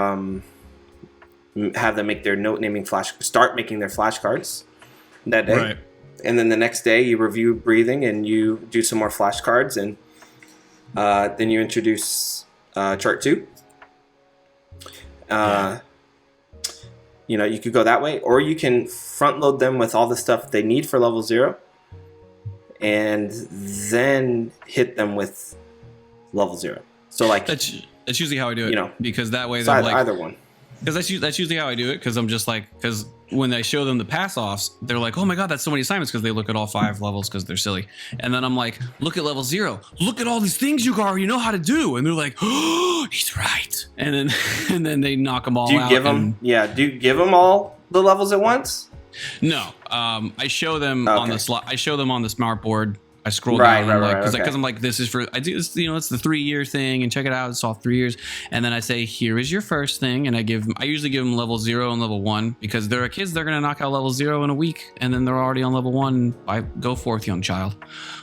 have them make their start making their flashcards that day. Right. And then the next day you review breathing and you do some more flashcards, and then you introduce chart 2. You could go that way, or you can front load them with all the stuff they need for level 0 and then hit them with level 0. So like that's usually how I do it, because that way so they're like either one. Because that's usually how I do it. Because I'm just like, because when I show them the pass offs, they're like, oh my god, that's so many assignments, because they look at all 5 levels because they're silly. And then I'm like, look at level 0. Look at all these things you already know how to do. And they're like, oh, he's right. And then they knock them all out. Do you give them all the levels at once? No. I show them on the I show them on the smart board. I scroll Right, down right, because I'm like, this is for, I do this, it's the 3-year thing, and check it out, it's all 3 years. And then I say, here is your first thing, and I usually give them level 0 and level 1, because there are kids they're gonna knock out level 0 in a week, and then they're already on level 1. I go forth, young child.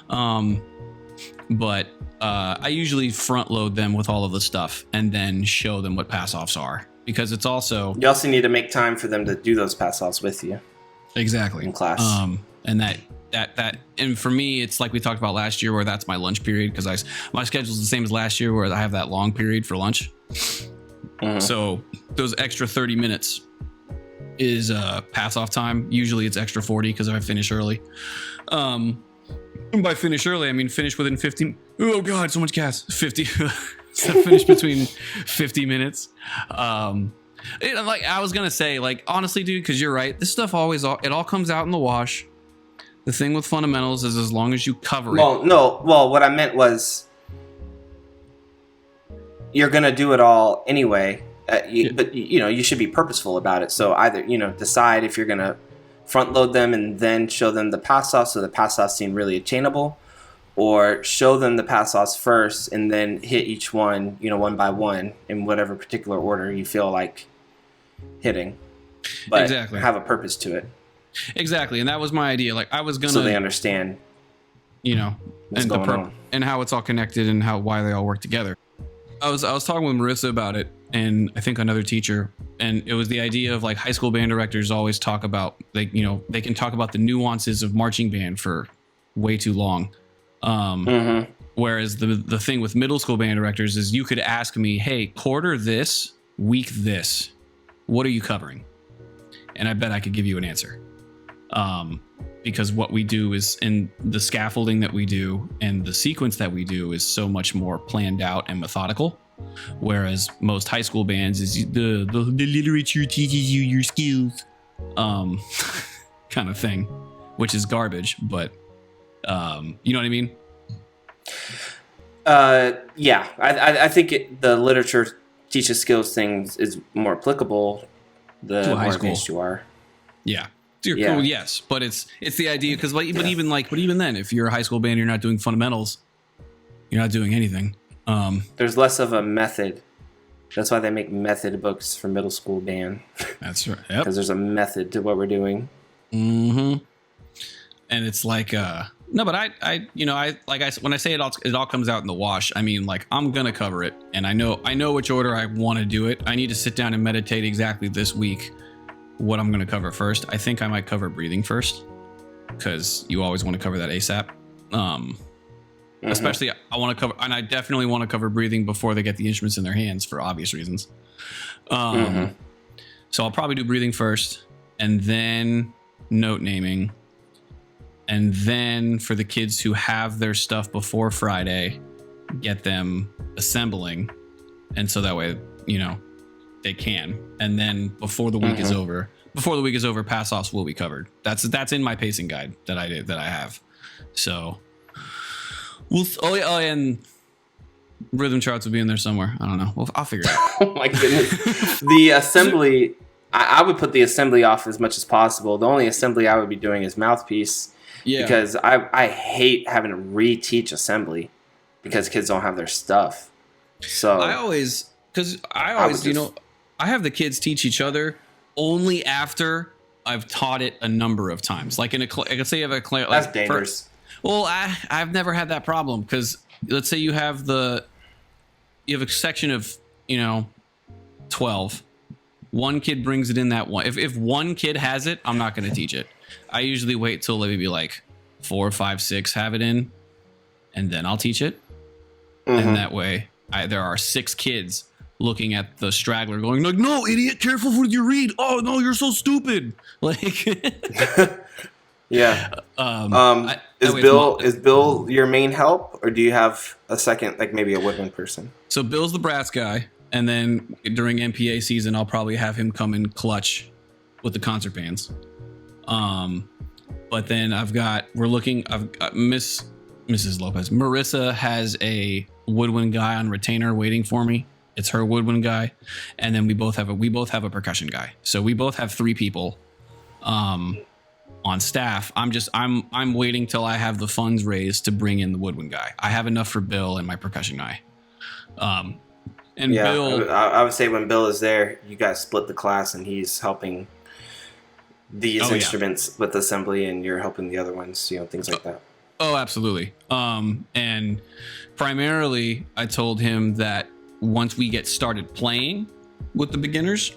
But I usually front load them with all of the stuff and then show them what pass offs are, because it's also, you also need to make time for them to do those pass offs with you. Exactly. In class. And that and for me, it's like we talked about last year, where that's my lunch period, because my schedule's the same as last year, where I have that long period for lunch. Mm-hmm. So those extra 30 minutes is pass off time. Usually it's extra 40 because I finish early. And by finish early, I mean finish within 15. Oh god, so much gas. 50. So finish between 50 minutes. Like I was gonna say, like, honestly, dude, because you're right. This stuff it all comes out in the wash. The thing with fundamentals is, as long as you cover it. Well, what I meant was, you're gonna do it all anyway. But you should be purposeful about it. So either decide if you're gonna front load them and then show them the pass offs, so the pass offs seem really attainable, or show them the pass offs first and then hit each one, one by one in whatever particular order you feel like hitting. But exactly. Have a purpose to it. Exactly, and that was my idea. Like I was gonna, so they understand, and and how it's all connected and why they all work together. I was talking with Marissa about it, and I think another teacher, and it was the idea of like high school band directors always talk about, like, they can talk about the nuances of marching band for way too long. Whereas the thing with middle school band directors is, you could ask me, hey, quarter this, week this, what are you covering? And I bet I could give you an answer. Because what we do is, in the scaffolding that we do and the sequence that we do, is so much more planned out and methodical. Whereas most high school bands is the literature teaches you your skills, kind of thing, which is garbage. But you know what I mean? Yeah, I think the literature teaches skills things is more applicable the more advanced you are. Yeah. Cool, yes, but it's the idea, because even then, if you're a high school band, you're not doing fundamentals, you're not doing anything. There's less of a method. That's why they make method books for middle school band. That's right. Because there's a method to what we're doing. Mm-hmm. And it's like no, but when I say it all comes out in the wash. I mean, like, I'm gonna cover it, and I know which order I want to do it. I need to sit down and meditate exactly this week what I'm going to cover first. I think I might cover breathing first, because you always want to cover that ASAP. Especially I want to cover, and I definitely want to cover breathing before they get the instruments in their hands, for obvious reasons. So I'll probably do breathing first, and then note naming, and then for the kids who have their stuff before Friday, get them assembling, and so that way, they can. And then before the week is over, pass offs will be covered. That's in my pacing guide that I have. So and rhythm charts will be in there somewhere. I don't know. Well, I'll figure it out. Oh my goodness. The assembly, I would put the assembly off as much as possible. The only assembly I would be doing is mouthpiece. Yeah. Because I hate having to reteach assembly because kids don't have their stuff. So I always I have the kids teach each other only after I've taught it a number of times. Like in a, let's say you have a class. That's dangerous. Well, I've never had that problem because let's say you have a section of 12. One kid brings it in that one. If one kid has it, I'm not going to teach it. I usually wait till maybe like 4, 5, 6 have it in, and then I'll teach it. Mm-hmm. And that way, there are 6 kids looking at the straggler, going like, "No, idiot! Careful with your read. Oh no, you're so stupid!" Like, yeah. Is Bill your main help, or do you have a second, like maybe a woodwind person? So Bill's the brass guy, and then during MPA season, I'll probably have him come in clutch with the concert bands. But then I've got Mrs. Lopez. Marissa has a woodwind guy on retainer waiting for me. It's her woodwind guy, and then we both have a percussion guy. So we both have 3 people on staff. I'm waiting till I have the funds raised to bring in the woodwind guy. I have enough for Bill and my percussion guy. And yeah, Bill, I would say when Bill is there, you guys split the class, and he's helping these instruments with assembly, and you're helping the other ones, things like that. Oh, absolutely. And primarily, I told him that once we get started playing with the beginners,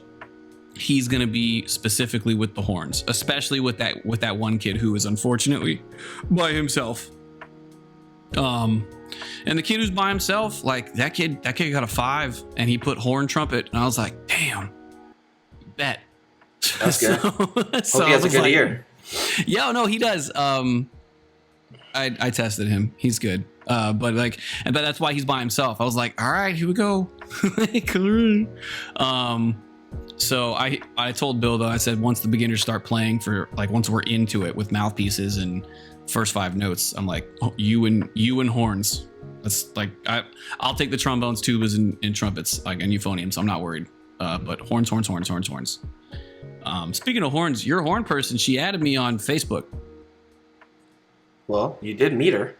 he's going to be specifically with the horns, especially with that one kid who is unfortunately by himself. And the kid who's by himself, like that kid got a 5, and he put horn trumpet, and I was like, damn, you bet. That's good. So Hope he has a good ear. Yeah, no, he does. I tested him. He's good. But that's why he's by himself. I was like, all right, here we go. So I told Bill, though, I said, once the beginners start playing once we're into it with mouthpieces and first 5 notes, I'm like, oh, you and horns. That's like, I'll take the trombones, tubas, and trumpets, like, and euphonium. So I'm not worried. But horns. Speaking of horns, your horn person, she added me on Facebook. Well, you did meet her.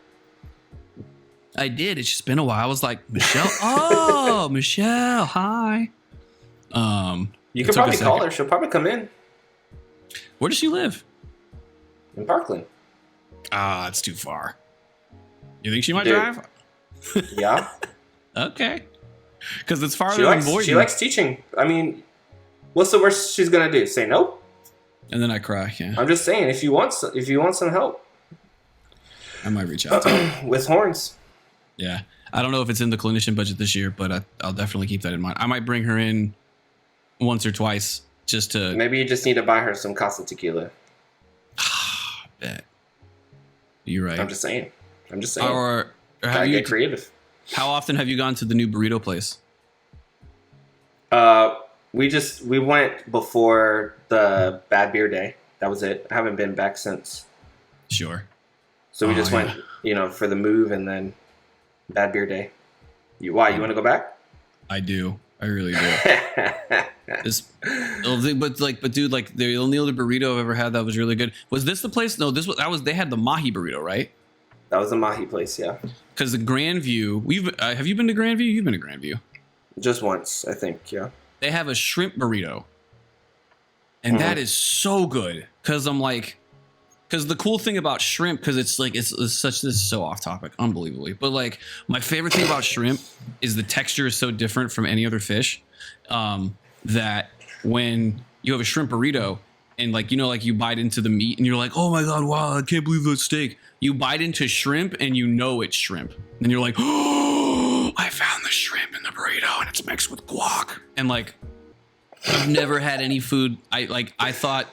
I did. It's just been a while. I was like, Michelle. Oh, Michelle. Hi. You could probably call her. She'll probably come in. Where does she live? In Parkland. Ah, it's too far. You think she might drive? Yeah. Okay. Because it's farther than Boynton. She likes teaching. I mean, what's the worst she's gonna do? Say no? And then I cry. Yeah. I'm just saying, if you want some help, I might reach out to her. With horns. Yeah. I don't know if it's in the clinician budget this year, but I'll definitely keep that in mind. I might bring her in once or twice just to... Maybe you just need to buy her some Casa Tequila. Bet. You're right. I'm just saying. Or have you get creative. How often have you gone to the new burrito place? We went before the Bad Beer Day. That was it. I haven't been back since. Sure. So we just went, for the move, and then Bad Beer Day. You want to go back? I do. I really do. But dude, like the only other burrito I've ever had that was really good. Was this the place? No, they had the Mahi burrito, right? That was the Mahi place, yeah. Because the Grandview, have you been to Grandview? You've been to Grandview. Just once, I think, yeah. They have a shrimp burrito. And that is so good. Because the cool thing about shrimp, because this is so off topic, unbelievably. But like my favorite thing about shrimp is the texture is so different from any other fish that when you have a shrimp burrito and you bite into the meat and you're like, oh my God, wow, I can't believe that's steak. You bite into shrimp and it's shrimp. And you're like, oh, I found the shrimp in the burrito and it's mixed with guac. And I've never had any food. I thought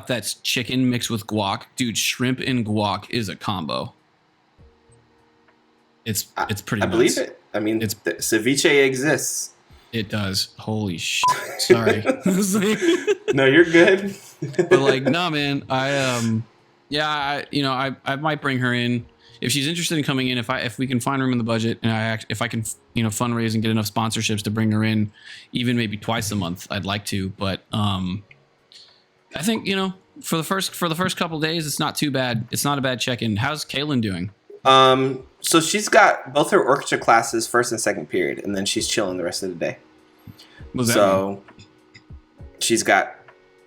that's chicken mixed with guac. Dude, shrimp and guac is a combo. It's pretty nuts. I believe it. I mean, ceviche exists. It does. Holy shit. Sorry. No, you're good. But no, man. I might bring her in if she's interested in coming in. If we can find room in the budget, and if I can fundraise and get enough sponsorships to bring her in, even maybe twice a month, I'd like to. But I think for the first couple of days, it's not too bad. It's not a bad check-in. How's Kaylin doing? So she's got both her orchestra classes first and second period, and then she's chilling the rest of the day. What's that mean? She's got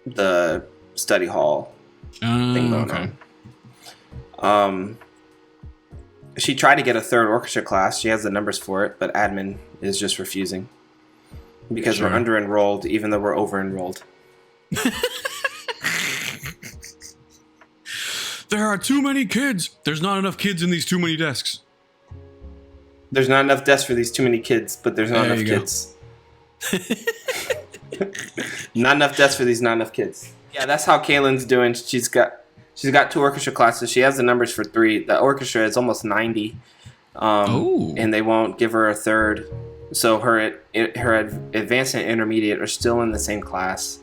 the study hall thing going She tried to get a third orchestra class. She has the numbers for it, but admin is just refusing because we're under enrolled, even though we're over enrolled. There are too many kids. There's not enough kids in these too many desks. There's not enough desks for these too many kids, but there's not enough kids. Not enough desks for these not enough kids. Yeah, that's how Kaylin's doing. She's got 2 orchestra classes. She has the numbers for 3. The orchestra is almost 90, and they won't give her a third. So her advanced and intermediate are still in the same class.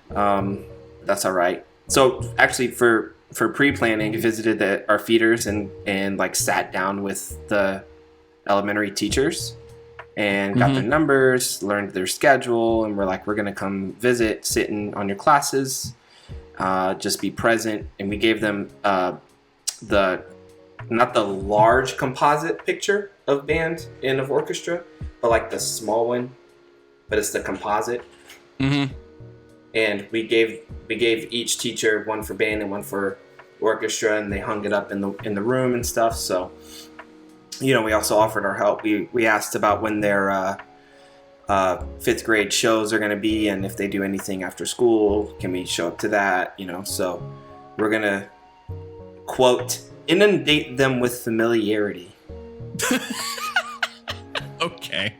That's all right. So actually, for pre-planning, we visited our feeders and like sat down with the elementary teachers and got their numbers, learned their schedule, and we're like, we're gonna come visit, sit in on your classes, just be present. And we gave them not the large composite picture of band and of orchestra, but like the small one, but it's the composite. And we gave each teacher one for band and one for orchestra, and they hung it up in the room and stuff. So, we also offered our help. We asked about when their 5th grade shows are going to be, and if they do anything after school, can we show up to that? So we're going to, quote, inundate them with familiarity. Okay.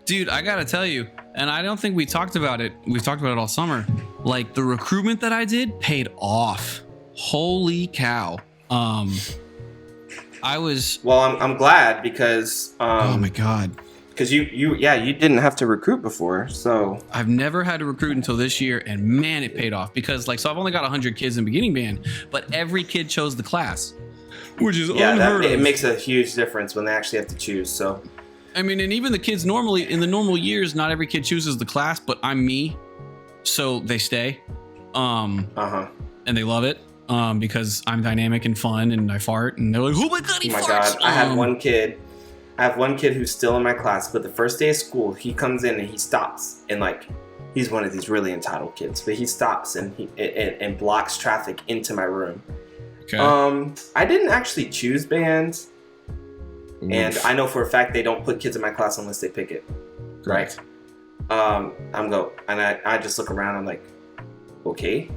Dude, I gotta tell you, and I don't think we talked about it. We've talked about it all summer. Like, the recruitment that I did paid off. Holy cow. I'm glad because oh my god, because you didn't have to recruit before. So I've never had to recruit until this year, and man, it paid off because so I've only got 100 kids in beginning band, but every kid chose the class, which is unheard of. It makes a huge difference when they actually have to choose. So I mean, and even the kids normally in the normal years, not every kid chooses the class, but I'm me, so they stay, and they love it. Because I'm dynamic and fun and I fart and they're like, oh my god, he farts. God, I have one kid who's still in my class, but the first day of school, he comes in and he stops and like, he's one of these really entitled kids, but he stops and and blocks traffic into my room. Okay. I didn't actually choose band, and I know for a fact they don't put kids in my class unless they pick it. Right. I just look around. I'm like, okay.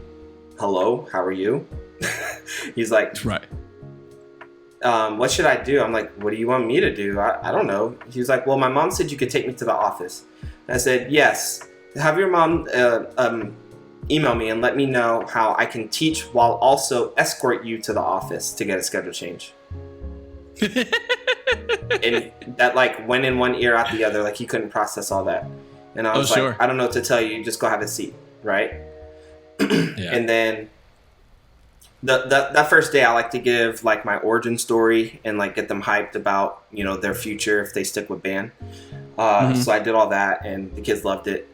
Hello, how are you? He's like, right. What should I do? I'm like, what do you want me to do? I don't know. He's like, well, my mom said you could take me to the office. And I said, yes. Have your mom email me and let me know how I can teach while also escort you to the office to get a schedule change. And that like went in one ear out the other. Like he couldn't process all that. And I was like, I don't know what to tell you. Just go have a seat, right? Yeah. And then that first day I like to give like my origin story and like get them hyped about their future if they stick with band. So I did all that and the kids loved it.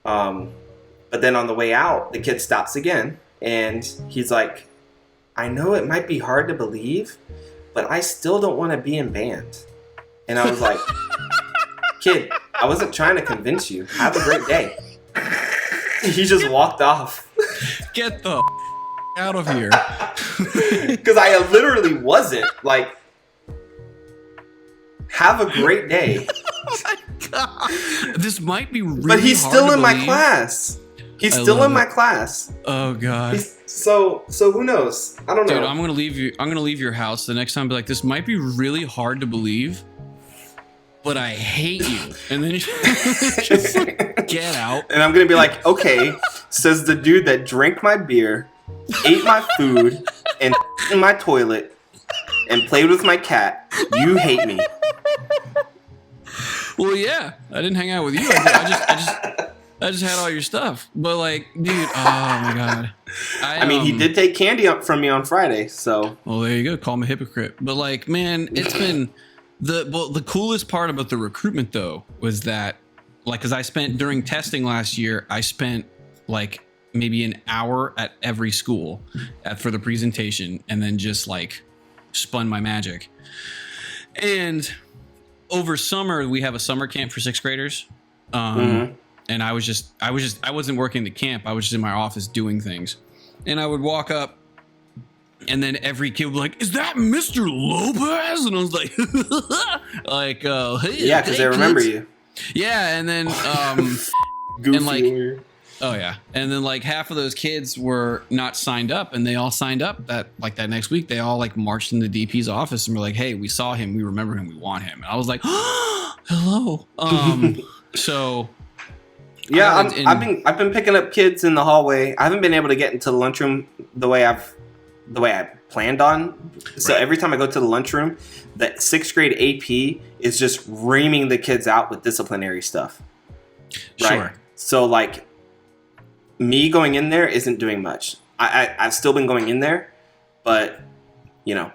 But then on the way out the kid stops again and he's like, I know it might be hard to believe, but I still don't want to be in band. And I was like, kid, I wasn't trying to convince you. Have a great day. He just walked off. Get the out of here. Because I literally wasn't. Like, have a great day. Oh my god. This might be really But he's hard still to in my believe. class. He's still in my class. Oh god. So who knows? I don't know. Dude, I'm gonna leave your house the next time. Be like, this might be really hard to believe, but I hate you. And then you just like, get out. And I'm gonna be like, okay, says the dude that drank my beer, ate my food, and in my toilet, and played with my cat. You hate me. Well, yeah, I didn't hang out with you. I just had all your stuff. But like, dude, oh my god. I mean, he did take candy up from me on Friday, so. Well, there you go. Call him a hypocrite. But like, man, it's been the coolest part about the recruitment though was that, like, because I spent during testing last year, I spent like maybe an hour at every school for the presentation, and then just like spun my magic. And over summer, we have a summer camp for 6th graders. And I wasn't working the camp. I was just in my office doing things. And I would walk up And then every kid would be like, "Is that Mr. Lopez?" And I was like, hey, Yeah, because they remember you. Yeah, and then Goofy. and like, oh yeah, and then like half of those kids were not signed up, and they all signed up that next week. They all like marched in the DP's office and were like, "Hey, we saw him, we remember him, we want him." And I was like, "Hello." So yeah, I've been picking up kids in the hallway. I haven't been able to get into the lunchroom the way I planned on. So Right. every time I go to the lunchroom, the 6th grade AP is just reaming the kids out with disciplinary stuff. Right? Sure. So like me going in there isn't doing much. I've still been going in there, but you know,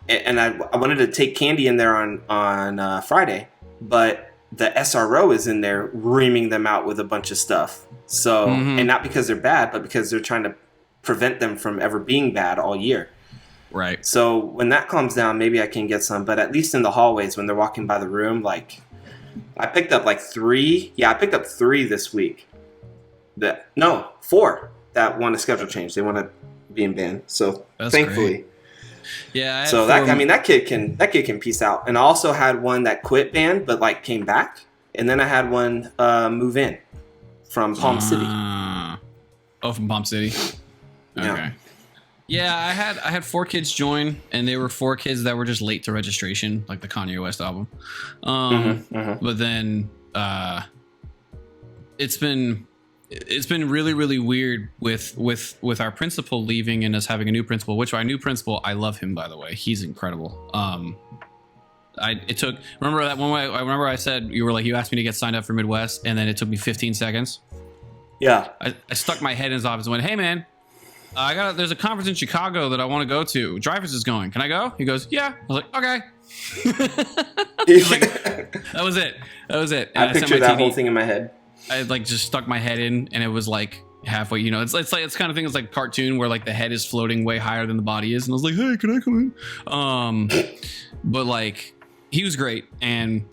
and I wanted to take Candy in there on Friday, but the SRO is in there reaming them out with a bunch of stuff. So, and not because they're bad, but because they're trying to prevent them from ever being bad all year. Right. So when that calms down, maybe I can get some, but at least in the hallways when they're walking by the room, like I picked up like 3. Yeah, I picked up 3 this week. 4 that want a schedule change. They want to be in band. So That's thankfully. great. Yeah. So that kid can peace out. And I also had one that quit band but like came back, and then I had one move in from Palm City. From Palm City. Okay. Yeah. Yeah, I had 4 kids join, and they were 4 kids that were just late to registration, like the Kanye West album. But then it's been really, really weird with our principal leaving and us having a new principal. Which our new principal, I love him, by the way. He's incredible. Remember that one way? I remember I said you asked me to get signed up for Midwest, and then it took me 15 seconds. Yeah. I stuck my head in his office and went, "Hey man, there's a conference in Chicago that I want to go to. Dreyfus is going. Can I go?" He goes, "Yeah." I was like, "Okay." That was it. And I pictured that whole thing in my head. I like just stuck my head in, and it was like halfway. You know, it's kind of thing. It's like cartoon where like the head is floating way higher than the body is, and I was like, "Hey, can I come in?" But like he was great, and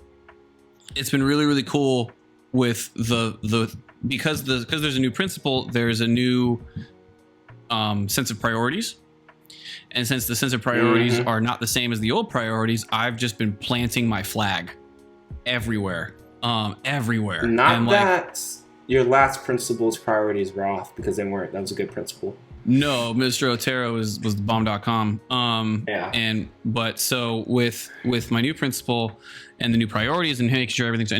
it's been really, really cool with because there's a new principal. There's a new sense of priorities. And since the sense of priorities are not the same as the old priorities, I've just been planting my flag everywhere. Everywhere. Not and that your last principal's priorities were off, because they weren't. That was a good principal. No, Mr. Otero was the bomb.com. Yeah. But so with my new principal and the new priorities and making sure everything's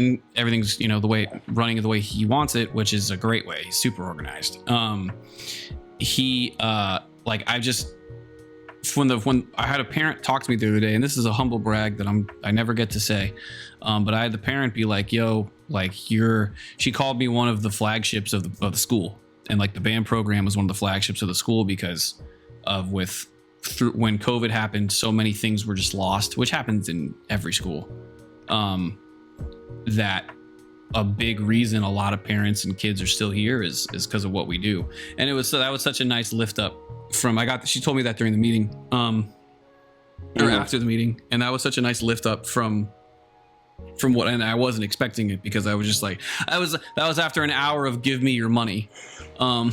running the way he wants it, which is a great way. He's super organized. When I had a parent talk to me the other day, and this is a humble brag that I never get to say, but I had the parent be like, "Yo, like she called me one of the flagships of the school, and like the band program was one of the flagships of the school because of when COVID happened, so many things were just lost, which happens in every school. That a big reason a lot of parents and kids are still here is because of what we do, and that was such a nice lift up. She told me that during the meeting, or after the meeting, and that was such a nice lift up from what, and I wasn't expecting it, because I was just like, that was after an hour of give me your money. So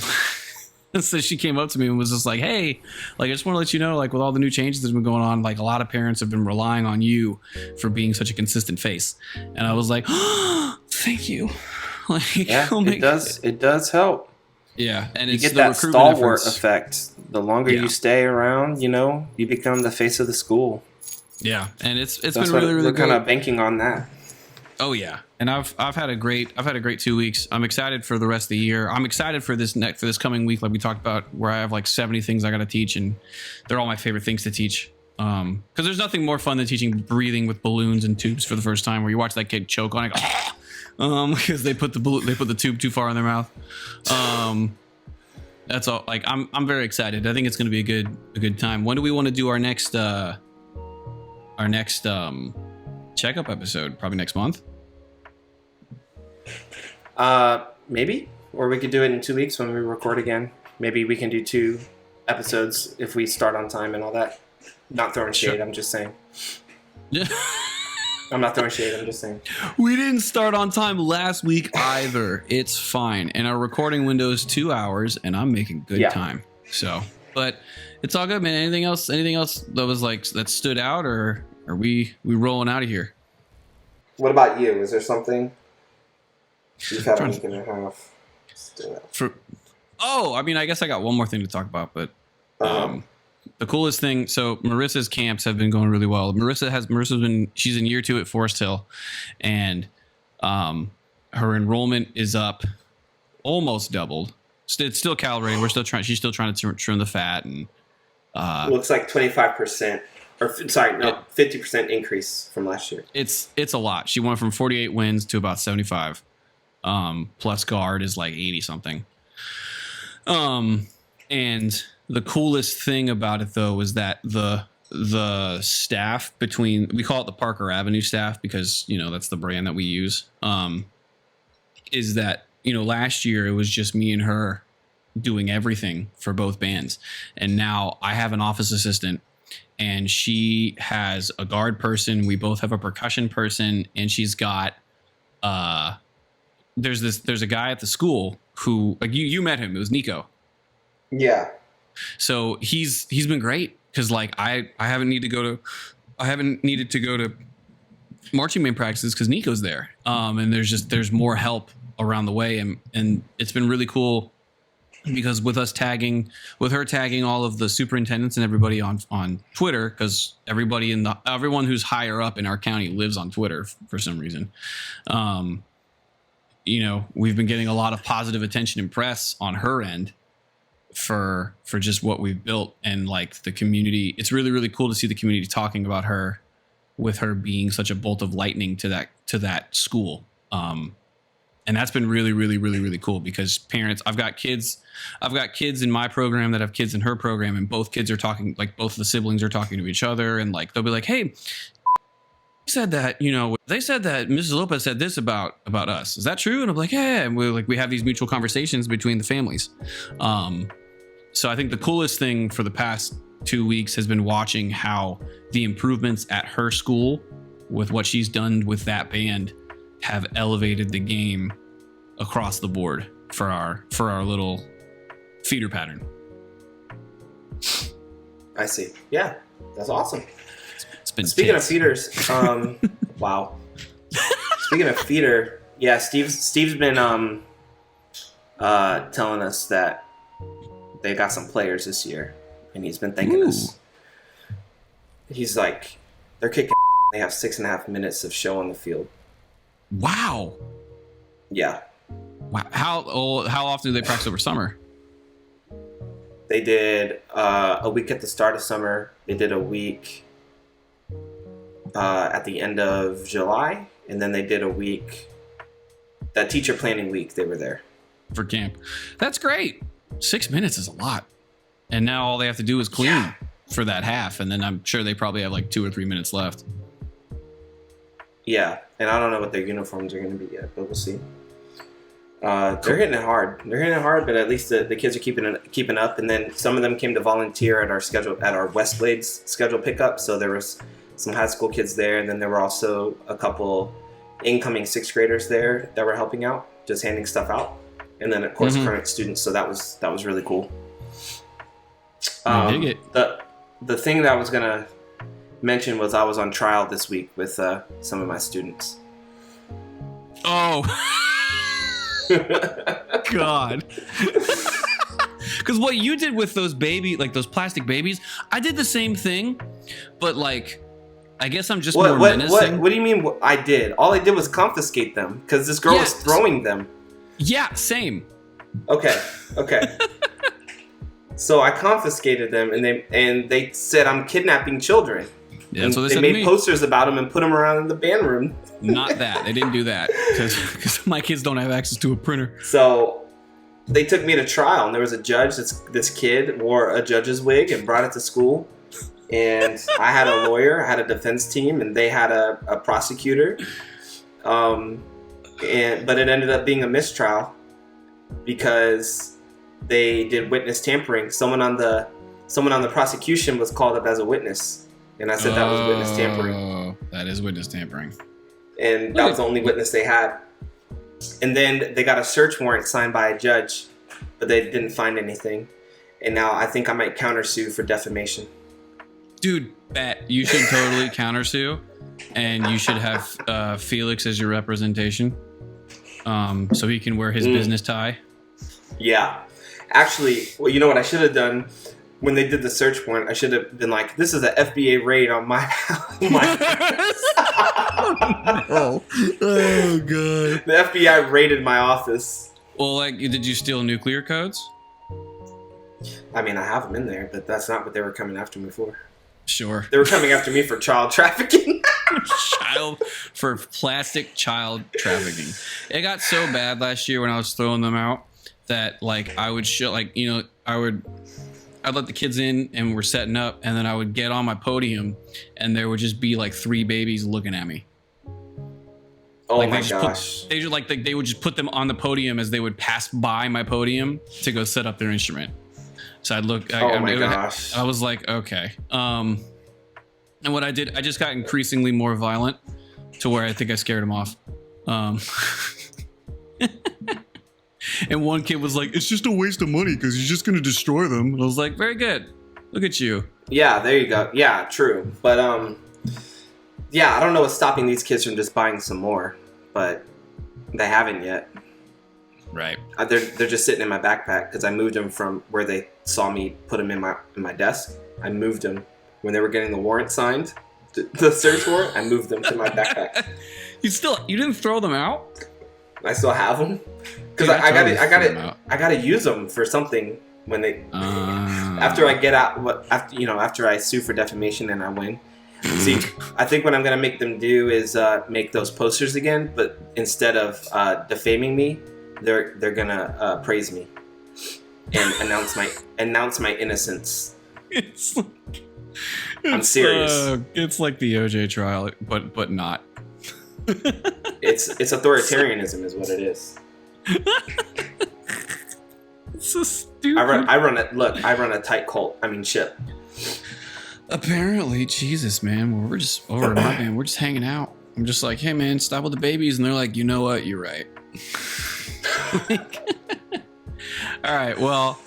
she came up to me and was just like, "Hey, like, I just want to let you know, like, with all the new changes that's been going on, like, a lot of parents have been relying on you for being such a consistent face." And I was like, "Oh, thank you." Like, yeah, it does help. Yeah, and you it's get the that recruitment stalwart efforts. effect. The longer you stay around, you become the face of the school. Yeah, and it's That's been really, really we're good. kind of banking on that. Oh yeah, and I've had a great 2 weeks. I'm excited for the rest of the year. I'm excited for this coming week, like we talked about, where I have like 70 things I got to teach, and they're all my favorite things to teach. Because there's nothing more fun than teaching breathing with balloons and tubes for the first time, where you watch that kid choke on it, because they put the tube too far in their mouth. That's all. Like I'm very excited. I think it's going to be a good time. When do we want to do our next checkup episode? Probably next month. Maybe, or we could do it in 2 weeks when we record again. Maybe we can do 2 episodes if we start on time and all that. Not throwing shade. Sure. I'm just saying. Yeah. I'm not throwing shade. I'm just saying. We didn't start on time last week either. It's fine. And our recording window is 2 hours, and I'm making good time. So But it's all good, man. Anything else that was like that stood out, or are we rolling out of here? What about you? Is there something you've had a week and a half? I mean, I guess I got one more thing to talk about, but the coolest thing. So Marissa's camps have been going really well. She's in year 2 at Forest Hill, and her enrollment is up almost doubled. It's still calibrating. She's still trying to trim the fat, and looks like 25%, or 50% increase from last year. It's a lot. She went from 48 wins to about 75. Plus guard is like 80 something. And the coolest thing about it though is that the staff we call it the Parker Avenue staff because, you know, that's the brand that we use. Is that, you know, last year it was just me and her doing everything for both bands. And now I have an office assistant and she has a guard person. We both have a percussion person, and she's got, there's a guy at the school who, like, you met him. It was Nico. Yeah. So he's been great because, like, I haven't needed to go to marching band practices because Nico's there. And there's more help around the way, and it's been really cool because with her tagging all of the superintendents and everybody on Twitter, because everyone who's higher up in our county lives on Twitter for some reason. You know, we've been getting a lot of positive attention and press on her end for just what we've built, and like the community. It's really, really cool to see the community talking about her, with her being such a bolt of lightning to that school. And that's been really, really, really, really cool because parents, I've got kids in my program that have kids in her program, and both kids are talking, like both of the siblings are talking to each other, and like they'll be like, "Hey, said that, you know, they said that Mrs. Lopez said this about us. Is that true?" And I'm like, "Yeah." And we have these mutual conversations between the families. So I think the coolest thing for the past 2 weeks has been watching how the improvements at her school with what she's done with that band have elevated the game across the board for our little feeder pattern. I see. Yeah, that's awesome. It's been Speaking of feeders, wow. Speaking of feeder, yeah, Steve's been telling us that they got some players this year, and he's been thanking us. He's like, they're kicking. They have 6.5 minutes of show on the field. Wow. Yeah. Wow. How often do they practice over summer? They did a week at the start of summer. They did a week at the end of July, and then they did a week, that teacher planning week. They were there for camp. That's great. 6 minutes is a lot, and now all they have to do is clean for that half, and then I'm sure they probably have like 2 or 3 minutes left. Yeah, and I don't know what their uniforms are going to be yet, but we'll see. They're hitting it hard. But at least the kids are keeping up. And then some of them came to volunteer at our West Glades scheduled pickup. So there was some high school kids there, and then there were also a couple incoming 6th graders there that were helping out, just handing stuff out. And then of course current students. So that was really cool. I dig it. The thing that I was gonna mention was I was on trial this week with some of my students. Oh. God. Because what you did with those those plastic babies, I did the same thing, but like, I guess I'm just more menacing. What do you mean I did? All I did was confiscate them because this girl was throwing them. Yeah, same. Okay. So I confiscated them, and they said I'm kidnapping children. Yeah, that's what they made posters about them and put them around in the band room. Not that. They didn't do that because my kids don't have access to a printer. So they took me to trial, and there was a judge. This kid wore a judge's wig and brought it to school. And I had a lawyer, I had a defense team, and they had a prosecutor. But it ended up being a mistrial because they did witness tampering. Someone on the prosecution was called up as a witness. And I said that was witness tampering. Oh, that is witness tampering. And that was the only witness they had. And then they got a search warrant signed by a judge, but they didn't find anything. And now I think I might countersue for defamation. Dude, bet you should totally countersue, and you should have Felix as your representation, so he can wear his business tie. Yeah. Actually, well, you know what I should have done? When they did the search warrant, I should have been like, this is an FBA raid on my Oh god. The FBI raided my office. Well, like, did you steal nuclear codes? I mean, I have them in there, but that's not what they were coming after me for. Sure. They were coming after me for child trafficking. For plastic child trafficking. It got so bad last year when I was throwing them out that, like, I would show, like, you know, I'd let the kids in and we're setting up, and then I would get on my podium and there would just be like 3 babies looking at me. Oh like my gosh. They would just put them on the podium as they would pass by my podium to go set up their instrument. So I'd look. Gosh. I was like, okay. And what I did, I just got increasingly more violent to where I think I scared them off. And one kid was like, it's just a waste of money because you're just going to destroy them. And I was like, very good. Look at you. Yeah, there you go. Yeah, true. But, yeah, I don't know what's stopping these kids from just buying some more, but they haven't yet. Right. They're just sitting in my backpack because I moved them from where they saw me put them in my desk. I moved them when they were getting the warrant signed, the search warrant. I moved them to my backpack. You didn't throw them out? I still have them because I gotta use them for something when they after I get out. After I sue for defamation and I win. See, I think what I'm gonna make them do is make those posters again, but instead of defaming me, they're gonna praise me and announce my innocence. I'm serious. It's like the OJ trial, but not. It's authoritarianism is what it is. It's so stupid. I run a tight cult. I mean, ship. Apparently, Jesus, man, we're just over at my band. We're just hanging out. I'm just like, hey, man, stop with the babies, and they're like, you know what? You're right. All right. Well,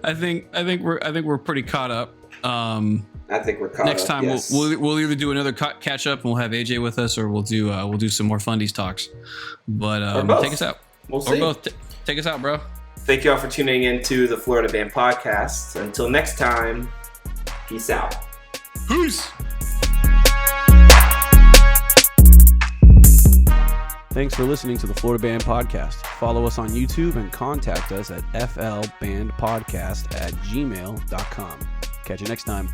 I think we're pretty caught up. I think we're caught next up. time yes. we'll either do another catch up and we'll have AJ with us, or we'll do some more fundies talks. But take us out. We'll see. Or both. Take us out, bro. Thank you all for tuning in to the Florida Band Podcast. Until next time, peace out. Peace. Thanks for listening to the Florida Band Podcast. Follow us on YouTube and contact us at flbandpodcast@gmail.com. Catch you next time.